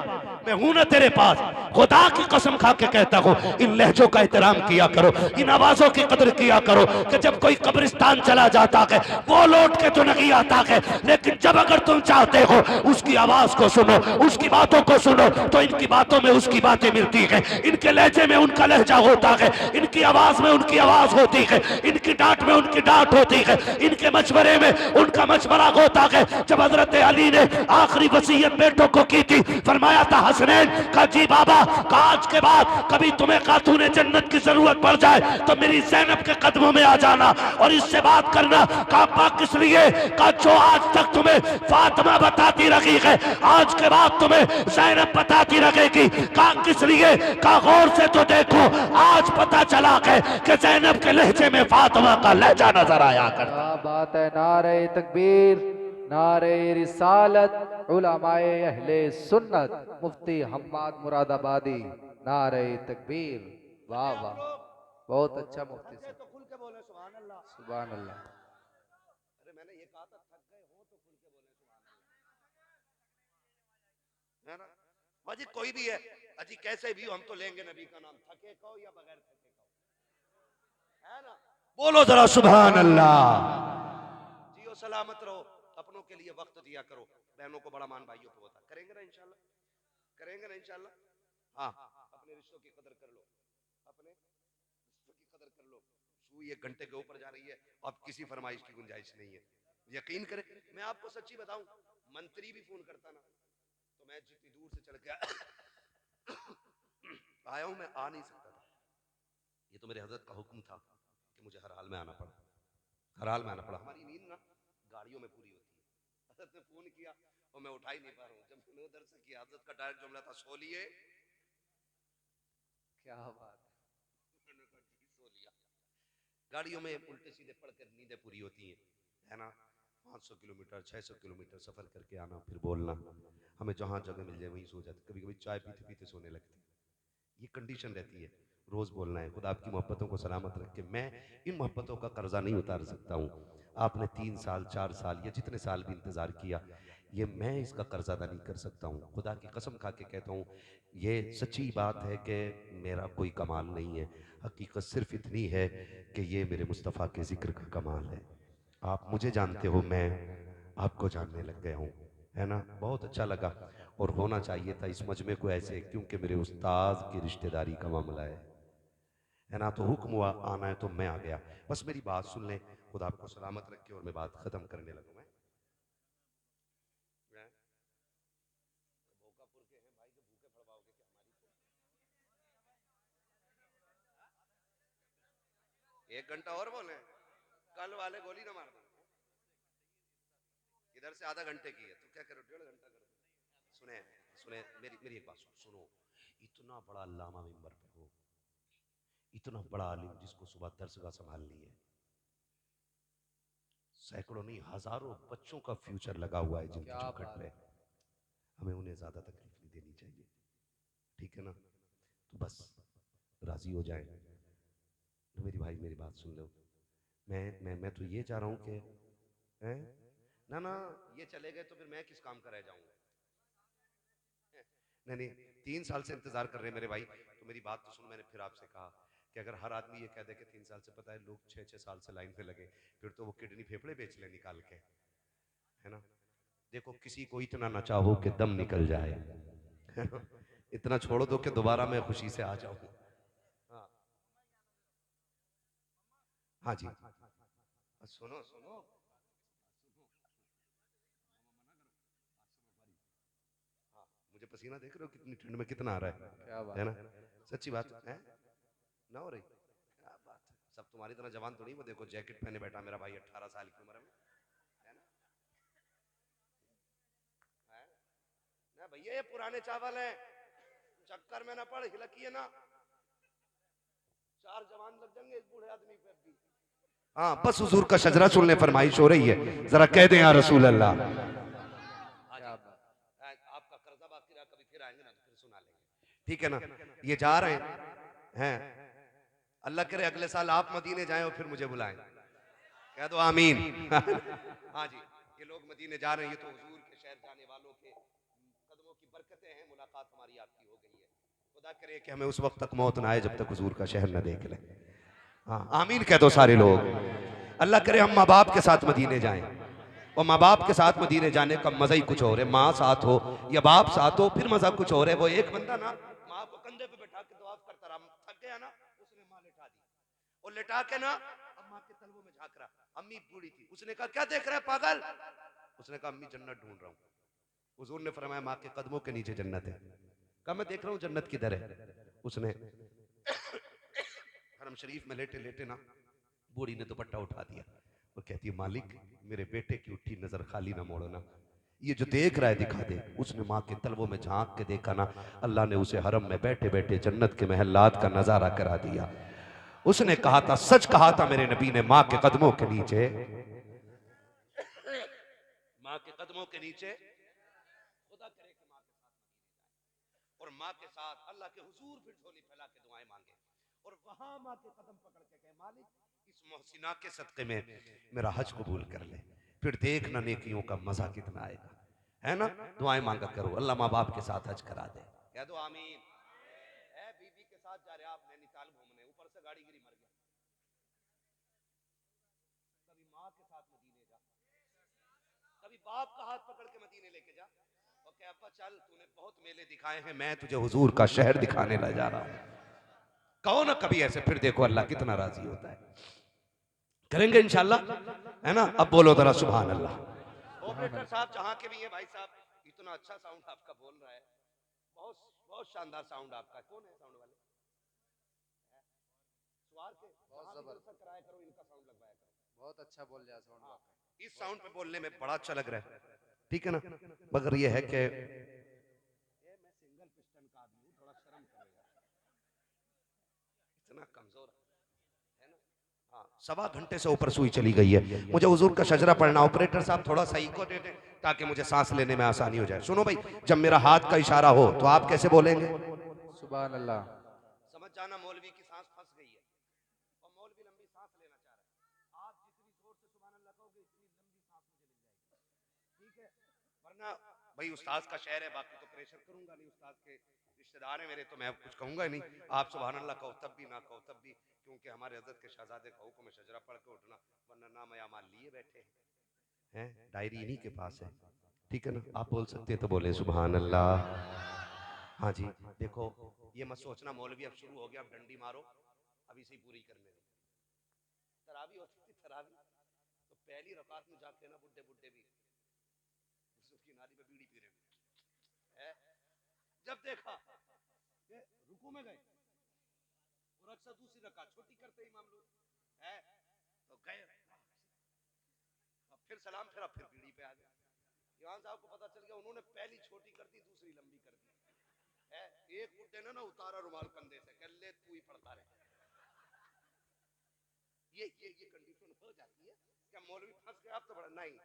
A: मैं हूं ना तेरे पास। खुदा की कसम खा के कहता हूं, इन लहजों का एहतराम किया करो, इन आवाजों की कदर किया करो, कि जब कोई कब्रिस्तान चला जाता है वो लौट के तो नहीं आता है, लेकिन जब अगर तुम चाहते हो उसकी आवाज को सुनो, उसकी बातों को सुनो, तो इनकी बातों में उसकी बातें मिलती है, इनके लहजे में उनका लहजा होता है, इनकी आवाज में उनकी आवाज होती है, इनकी डांट में उनकी डांट होती है, इनके मशवरे में उनका मशवरा होता है। जब हजरत अली ने आखिरी वसीयत बेटों को की थी, फरमाया था हसनैन का जी बाबा, आज के बाद कभी तुम्हें खातूने जन्नत की जरूरत पड़ जाए तो मेरी ज़ैनब के कदमों में आ जाना और इससे बात करना। का किस लिए का जो आज तक तुम्हें फातिमा बताती रही है, आज के बाद तुम्हें ज़ैनब बताती रहेगी। का किस लिए का गौर से तो देखो, आज पता चला है कि ज़ैनब के लहजे में फातिमा का लहजा नजर आया करता।
B: क्या बात है। नारे तकबीर, नारे रिसालत, उलमाए अहले सुन्नत, मुफ्ती हम्माद मुरादाबादी, नारे तकबीर। वाह वाह, बहुत अच्छा मुफ्ती साहब।
A: तो खुल के बोले सुभान अल्लाह।
B: सुभान अल्लाह।
A: अरे मैंने ये कहा था थक गए हो तो खुल के बोले सुभान अल्लाह, है ना? अजी कोई भी है, अजी कैसे भी हो, हम तो लेंगे नबी का नाम, थके कहो या बगैर थके कहो, है ना? बोलो जरा सुभान अल्लाह। जियो सलामत रहो, अपनों के लिए वक्त दिया करो, बहनों को बड़ा मान भाइयों को होता, करेंगे ना इंशाल्लाह, करेंगे ना इंशाल्लाह। हाँ, अपने रिश्तों की कदर कर लो, अपने रिश्तों की कदर कर लो। सुई 1 घंटे के ऊपर जा रही है, अब किसी फरमाइश की गुंजाइश नहीं है। यकीन करें, मैं आपको सच्ची बताऊं, मंत्री भी फोन करता ना तो मैं जितनी दूर से चल के आया हूं, मैं आ नहीं सकता था। ये तो मेरे हजरत का हुक्म था कि मुझे हर हाल में आना पड़ा, हर हाल में आना पड़ा। हमारी नींद ना गाड़ियों में पूरी होती है। हजरत ने फोन किया और मैं उठा ही नहीं पा रहा हूँ। जब मैंने उधर से किया, हजरत का डायरेक्ट जुमला था सो लिए।
B: क्या बात है।
A: मैंने कहा जी सो लिया। गाड़ियों में उल्टे सीधे पढ़कर नींदें पूरी होती हैं, है ना? 500 किलोमीटर 600 किलोमीटर सफर करके आना, फिर बोलना, हमें जहां जगह मिल जाए वहीं सो जाते, कभी कभी चाय पीते पीते सोने लगते। ये कंडीशन रहती है, रोज बोलना है। खुदा आपकी मोहब्बतों को सलामत रख के मैं इन मोहब्बतों का कर्जा नहीं उतार सकता हूँ। आपने 3 साल 4 साल या जितने साल भी इंतज़ार किया, ये मैं इसका कर्ज अदा नहीं कर सकता हूँ। खुदा की कसम खा के कहता हूँ, ये सच्ची बात है कि मेरा कोई कमाल नहीं है। हकीकत सिर्फ इतनी है कि ये मेरे मुस्तफ़ा के ज़िक्र का कमाल है। आप मुझे जानते हो, मैं आपको जानने लग गया हूँ, है ना? बहुत अच्छा लगा और होना चाहिए था इस मजमे को ऐसे, क्योंकि मेरे उस्ताद की रिश्तेदारी का मामला है ना? तो हुक्म हुआ आना है तो मैं आ गया। बस मेरी बात सुन लें, खुदा आपको सलामत रखे और मैं बात खत्म करने लगूँ। मैं भोकापुर के हैं भाई, के भूखे पड़वाओगे क्या हमारी? 1 घंटा और बोले, कल वाले गोली ना मार दो। इधर से आधा घंटे की है तो क्या करो, 1.5 घंटा कर दो। सुने सुने, मेरी मेरी एक बात सुनो। इतना बड़ा अल्लामा मिंबर पे हो, इतना बड़ा आलिम जिसको सुबह दरसगाह संभालनी है, सैकड़ों नहीं हजारों बच्चों का फ्यूचर लगा हुआ है जिनकी
B: क्या
A: चौखट
B: बात
A: पे,
B: है।
A: हमें उन्हें ज्यादा तकलीफ नहीं देनी चाहिए, ठीक है ना? तो बस राजी हो जाए। तो मेरी भाई मेरी बात सुन लो, मैं तो ये चाह रहा हूँ कि हैं, ना ना, ये चले गए तो फिर मैं किस काम का रह जाऊंगा? नहीं नहीं, 3 साल से इंतजार कर रहे हैं मेरे भाई। तो मेरी बात तो सुन, मैंने फिर आपसे कहा कि अगर हर आदमी ये कह दे कि 3 साल से, पता है लोग 6-6 साल से लाइन पे लगे, फिर तो वो किडनी फेफड़े बेच ले निकाल के, है ना? देखो किसी को इतना ना चाहो कि दम निकल जाए, है ना? इतना छोड़ दो कि दोबारा मैं खुशी से आ जाऊं। हाँ हाँ जी, सुनो सुनो, हाँ, मुझे पसीना देख रहे हो कितनी ठंड में कितना आ रहा
B: क्या
A: है
B: बात
A: ना?
B: है।
A: सच्ची बात है ना, हो रही क्या बात है। सब तुम्हारी तरह जवान तो नहीं, वो देखो जैकेट पहने बैठा मेरा भाई 18 साल की उम्र में, है ना? है ना भैया, ये पुराने चावल हैं, चक्कर में ना पड़, हिलकिए ना, 4 जवान लग जाएंगे इस बूढ़े आदमी पे भी। हाँ बस हुजूर का शजरा सुन ले, फरमाइश हो रही है, जरा कह दें या रसूल अल्लाह। हाँ जी,
B: क्या बात।
A: आपका कर्जा बाकी रहा, कभी फिर आएंगे ना तो फिर सुना लेंगे, ठीक है ना? ये जा रहे हैं, अल्लाह करे अगले साल आप मदीने जाएं और फिर मुझे बुलाएं, कह दो आमीन। हाँ जी, ये लोग मदीने जा रहे हैं, ये तो हुजूर के शहर जाने वालों के कदमों की बरकतें हैं, मुलाकात हमारी आपकी हो गई है। खुदा करे कि हमें उस वक्त तक मौत ना आए जब तक हुजूर का शहर न देख लें। हाँ आमीन कह दो सारे लोग। अल्लाह करे हम माँ बाप के साथ मदीने जाएं, और माँ बाप के साथ मदीने जाने का मजा ही कुछ और है। माँ साथ हो या बाप साथ हो फिर मजा कुछ और है। वो एक बंदा ना माँ को कंधे पे बैठा के दुआ करता रहा, थक गया ना, उसने माँ लिटा दी, और लिटा के ना अब माँ के तलवों में झांक रहा। अम्मी बूढ़ी थी, उसने कहा क्या देख रहा है पागल? उसने कहा अम्मी जन्नत ढूंढ रहा हूँ। हुजूर ने फरमाया माँ के कदमों के नीचे जन्नत है। कहा मैं देख रहा हूँ जन्नत किधर है। उसने हरम शरीफ में लेटे लेटे ना, बूढ़ी ने दुपट्टा उठा दिया और कहती है मालिक मेरे बेटे की उठी नजर खाली ना मोड़ो ना, ये जो देख रहा है दिखा दे। उसने माँ के तलवों में झांक के देखा ना, अल्लाह ने उसे हरम में बैठे बैठे जन्नत के महलात का नजारा करा दिया। उसने कहा था, सच कहा था मेरे नबी ने, माँ के कदमों के नीचे, माँ के कदमों के नीचे, खुदा करे कि माँ के साथ और माँ के साथ अल्लाह के हुजूर फिर झोली फैला के दुआएं मांगे, और वहां माँ के कदम पकड़ के कहे मालिक इस मोहसिना के सदके में मेरा हज कबूल कर ले, फिर देखना नेकियों का मजा कितना आएगा, है ना? दुआएं मांगा करो, अल्लाह माँ बाप के साथ हज करा दे, कह दो आमीन। है बीबी के साथ जा रहे आप नैनीताल घूमने, ऊपर से गाड़ी गिरी मर गया। कभी माँ के साथ मदीने जा, कभी बाप का हाथ पकड़ के मदीने लेके जा और कह अब्बा चल तूने बहुत मेले दिखाए हैं, मैं तुझे हुजूर का शहर दिखाने ला जा रहा हूँ। कहो ना कभी ऐसे, फिर देखो अल्लाह कितना राजी होता है। करेंगे इंशाल्लाह, है ना? अब बोलो जरा सुभान अल्लाह।
B: सुभान
A: ऑपरेटर
B: अल्लाह।
A: साहब जहां के भी हैं भाई साहब, इतना अच्छा साउंड आपका बोल रहा है, बहुत बहुत शानदार साउंड आपका। कौन है साउंड वाले? स्वार के
B: बहुत
A: जहां भी
B: जबर,
A: जलसा कराया करो इनका साउंड लगवाया करो।
B: बहुत अच्छा बोल रहा साउंड
A: हाँ,
B: वाकई।
A: इस साउंड पे बोलने में बड़ा अच्छा लग रहा है, ठीक है ना? मगर ये है कि ये मैं सिंगल पिस्टन का आदमी हूँ, थोड़ा शर्म करो यार, इतना कमजोर है ना? हाँ, 1.25 घंटे से ऊपर सुई चली गई है, मुझे हुजूर का शजरा पढ़ना। ऑपरेटर साहब थोड़ा सा इको दे दें ताकि मुझे सांस लेने में आसानी हो जाए। सुनो भाई, जब मेरा हाथ का इशारा हो तो आप कैसे बोलेंगे?
B: सुभान अल्लाह।
A: समझ जाना मौलवी की सांस फंस गई है और मौलवी लंबी सांस लेना चाह रहा है। आप जितनी जोर से सुभान अल्लाह कहोगे ठीक है, वरना भाई उस्ताद का शहर है, बाकी तो प्रेशर करूंगा नहीं, उस्ताद के रिश्तेदार हैं मेरे, तो मैं कुछ कहूंगा ही नहीं। आप सुभान अल्लाह कहो तब भी, ना कहो तब भी, क्योंकि हमारे हज़रत के शहजादे का हुक्म है शजरा पढ़ के उठना, वरना नाम अमाल लिए बैठे हैं, डायरी इन्हीं के पास है। ठीक है ना, आप बोल सकते हैं तो बोले सुभान अल्लाह। हाँ जी, देखो ये मत सोचना मौलवी अब शुरू हो गया, अब डंडी मारो, अभी से ही पूरी करने दो। तरावी होती थी, तरावी तो पहली रकात में जाके ना बुड्ढे बुड्ढे भी उसकी नाली पे बीड़ी पी रहे हैं। जब देखा ये रुकू में गए और अक्सर दूसरी रकात छोटी करते इमाम लोग है, तो गए अब फिर सलाम फिर बीड़ी पे आ गए। इमाम साहब को पता चल गया, उन्होंने पहली छोटी कर दी, दूसरी लंबी कर दी है। एक बुड्ढे ने ना उतारा रुमाल कंधे से, कह ले तू ही पढ़ता रहे। ये कंडीशन हो जाती है क्या मौलवी फंस गया आप तो बड़ा नहीं,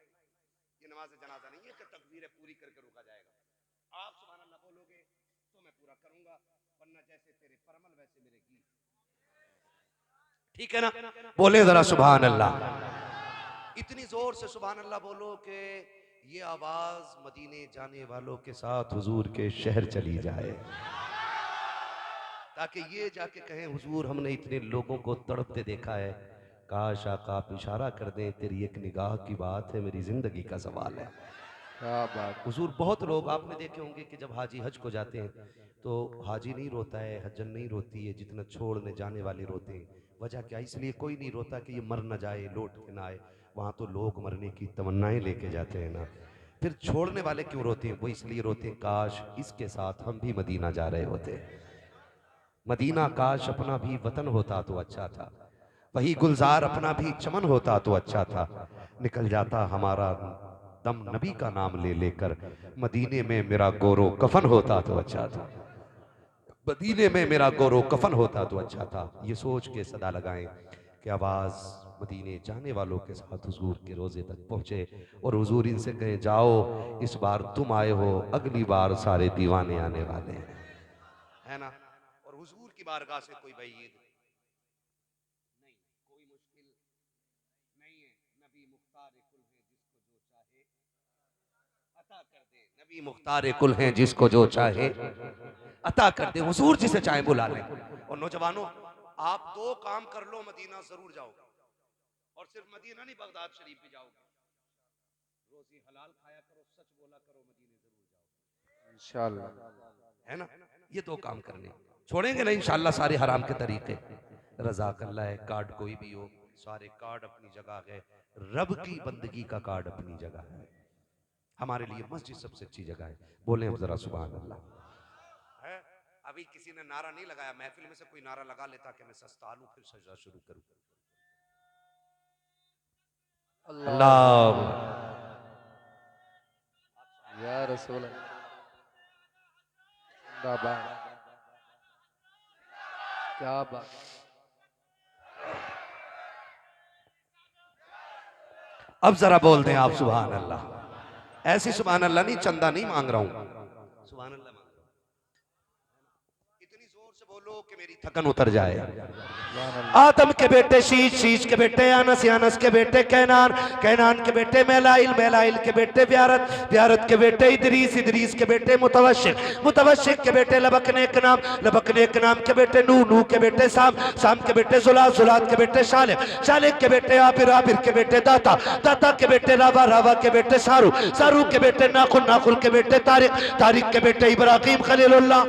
A: ये नमाज जनाजा नहीं है कि तकबीरें पूरी करके रुका जाएगा। आप सुभान अल्लाह बोलोगे तो मैं पूरा करूंगा, वरना जैसे तेरे परमल वैसे मेरे गीत। ठीक है ना, बोले जरा सुभान अल्लाह, इतनी जोर से सुभान अल्लाह बोलो कि ये आवाज मदीने जाने वालों के साथ हुजूर के शहर चली जाए, ताकि ये जाके कहें हुजूर हमने इतने लोगों को तड़पते देखा है, काश आका आप इशारा कर दें, तेरी एक निगाह की बात है, मेरी जिंदगी का सवाल है।
B: क्या बात।
A: हुजूर बहुत लोग आपने देखे होंगे कि जब हाजी हज को जाते हैं तो हाजी नहीं रोता है, हज्जन नहीं रोती है जितना छोड़ने जाने वाले रोते हैं। वजह क्या, इसलिए कोई नहीं रोता कि ये मर न जाए, लौट के ना आए, वहाँ तो लोग मरने की तमन्नाएं लेके जाते हैं ना। फिर छोड़ने वाले क्यों रोते हैं, वो इसलिए रोते हैं काश इसके साथ हम भी मदीना जा रहे होते, मदीना काश अपना भी वतन होता तो अच्छा था, वही गुलजार अपना भी चमन होता तो अच्छा था, निकल जाता हमारा दम नबी का नाम ले लेकर, मदीने में मेरा गोरो कफन होता तो अच्छा था, मदीने में मेरा गोरो कफन होता तो अच्छा था। ये सोच के सदा लगाएं कि आवाज मदीने जाने वालों के साथ हुजूर के रोजे तक पहुंचे और हुजूर इनसे कहें जाओ इस बार तुम आए हो, अगली बार सारे दीवाने आने वाले हैं, है ना। और हुजूर की बारगाह से कोई बईद नहीं, कोई मुश्किल नहीं है। नबी मुख्तार कुल है जिसको जो चाहे अता कर दे, नबी मुख्तार कुल हैं जिसको जो चाहे अता कर दे, हुजूर जिसे चाहे बुला ले। और नौजवानों आप दो काम कर लो, मदीना जरूर जाओगे, और सिर्फ मदीना नहीं बगदाद शरीफ भी जाओगे, रोजी हलाल खाया करो, सच बोला करो, मदीने जरूर जाओगे इंशाअल्लाह, है ना। ये दो काम करने, छोड़ेंगे नहीं इंशाअल्लाह सारे हराम के तरीके। रज़ाक अल्लाह है, कार्ड कोई भी हो, सारे कार्ड अपनी जगह है, रब की बंदगी का कार्ड अपनी जगह है, हमारे लिए मस्जिद सबसे अच्छी जगह है। बोले जरा सुभान अल्लाह। है अभी किसी ने नारा नहीं लगाया, महफिल में से कोई नारा लगा लेता कि मैं सस्ता लूं फिर सजदा शुरू करूं। अल्लाह
B: या रसूल जिंदाबाद, क्या बात।
A: अब जरा बोल दें आप सुभान अल्लाह, ऐसी सुभान अल्लाह नहीं, चंदा नहीं मांग रहा हूं, सुभान अल्लाह मांग रहा हूं। इतनी जोर से बोलो कि मेरी थकन उतर जाए। आदम के बेटे शीश, शीश के बेटे अनस, अनस के बेटे कैनान, कैनान के बेटे मेलाइल, मेलाइल के बेटे ब्यारत, ब्यारत के बेटे इदरीस, इदरीस के बेटे मुतवशिक, मुतवशिक के बेटे लबकने के नाम, लबकने के नाम के बेटे नूह, नूह के बेटे साम, साम के बेटे जुलात, जुलात के बेटे शालिक, शालिक के बेटे आबिर, आबिर के बेटे दाता, दाता के बेटे रावा, रावा के बेटे सारू, सारू के बेटे नाखुल, नाखुल के बेटे तारिक, तारिक के बेटे इब्राहिम खलीलुल्लाह,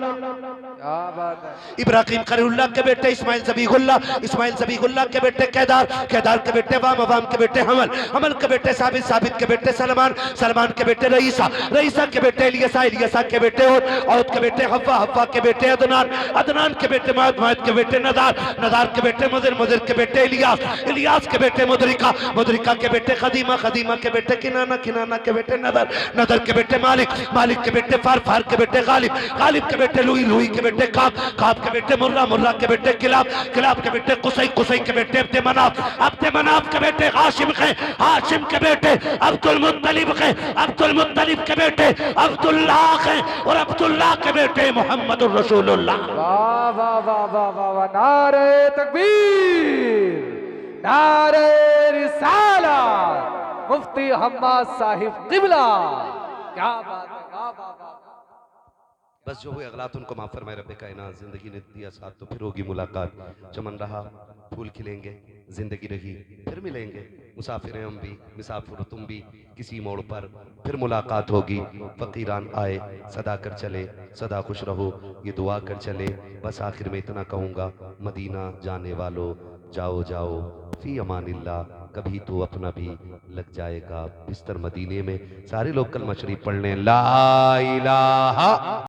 A: इब्राहिम खलीलुल्लाह के बेटे इस्माइल ज़बीहुल्लाह, इस्माइल ज़बीहुल्लाह के बेटे केदार, केदार के बेटे वाम, वाम के बेटे हमल, हमल के बेटे साबित, साबित के बेटे सलमान, सलमान के बेटे रईसा, रईसा के बेटे इलियसा, इलियसा के बेटे औद के बेटे हव्वा, हव्वा के बेटे अदनान, अदनान के बेटे माद, माद के बेटे नदार, नदार के बेटे मुदिर, मुदिर के बेटे इलियास, इलियास के बेटे मुदरिका, मुदरिका के बेटे खदीमा, खदीमा के बेटे किनाना, किनाना के बेटे नदर, नदर के बेटे मालिक, मालिक के बेटे फार, फार के बेटे गालिब, गालिब के बेटे लुई, लुई के बेटे काब, काब के बेटे मुर्रा, मुर्रा के बेटे किलाब, किलाब के बेटे कुसै, कुसै के बेटे अब्दे मनाफ, अब्दे मनाफ के बेटे हाशिम के, हाशिम के बेटे अब्दुल मुत्तलिब के, अब्दुल मुत्तलिब के बेटे अब्दुल्लाह के, और अब्दुल्लाह के बेटे मोहम्मदुर रसूलुल्लाह।
B: वाह वाह वाह वाह वाह वाह, नारे तकबीर, नारे रिसालत, मुफ्ती हम्माद साहिब किबला। क्या बात है, वाह वाह वाह।
A: बस जो हुए अगलात उनको माफ फरमाए रब्बे कायनात। जिंदगी ने दिया साथ तो फिर होगी मुलाकात। चमन रहा फूल खिलेंगे, जिंदगी रही फिर मिलेंगे। मुसाफिर हैं हम भी, मुसाफिर तुम भी, किसी मोड़ पर फिर मुलाकात होगी। फकीरान आए सदा कर चले, सदा खुश रहो ये दुआ कर चले। बस आखिर में इतना कहूँगा, मदीना जाने वालों जाओ जाओ फी अमानिल्लाह। कभी तो अपना भी लग जाएगा बिस्तर मदीने में। सारे लोग कलमा शरीफ पढ़ लें, ला इलाहा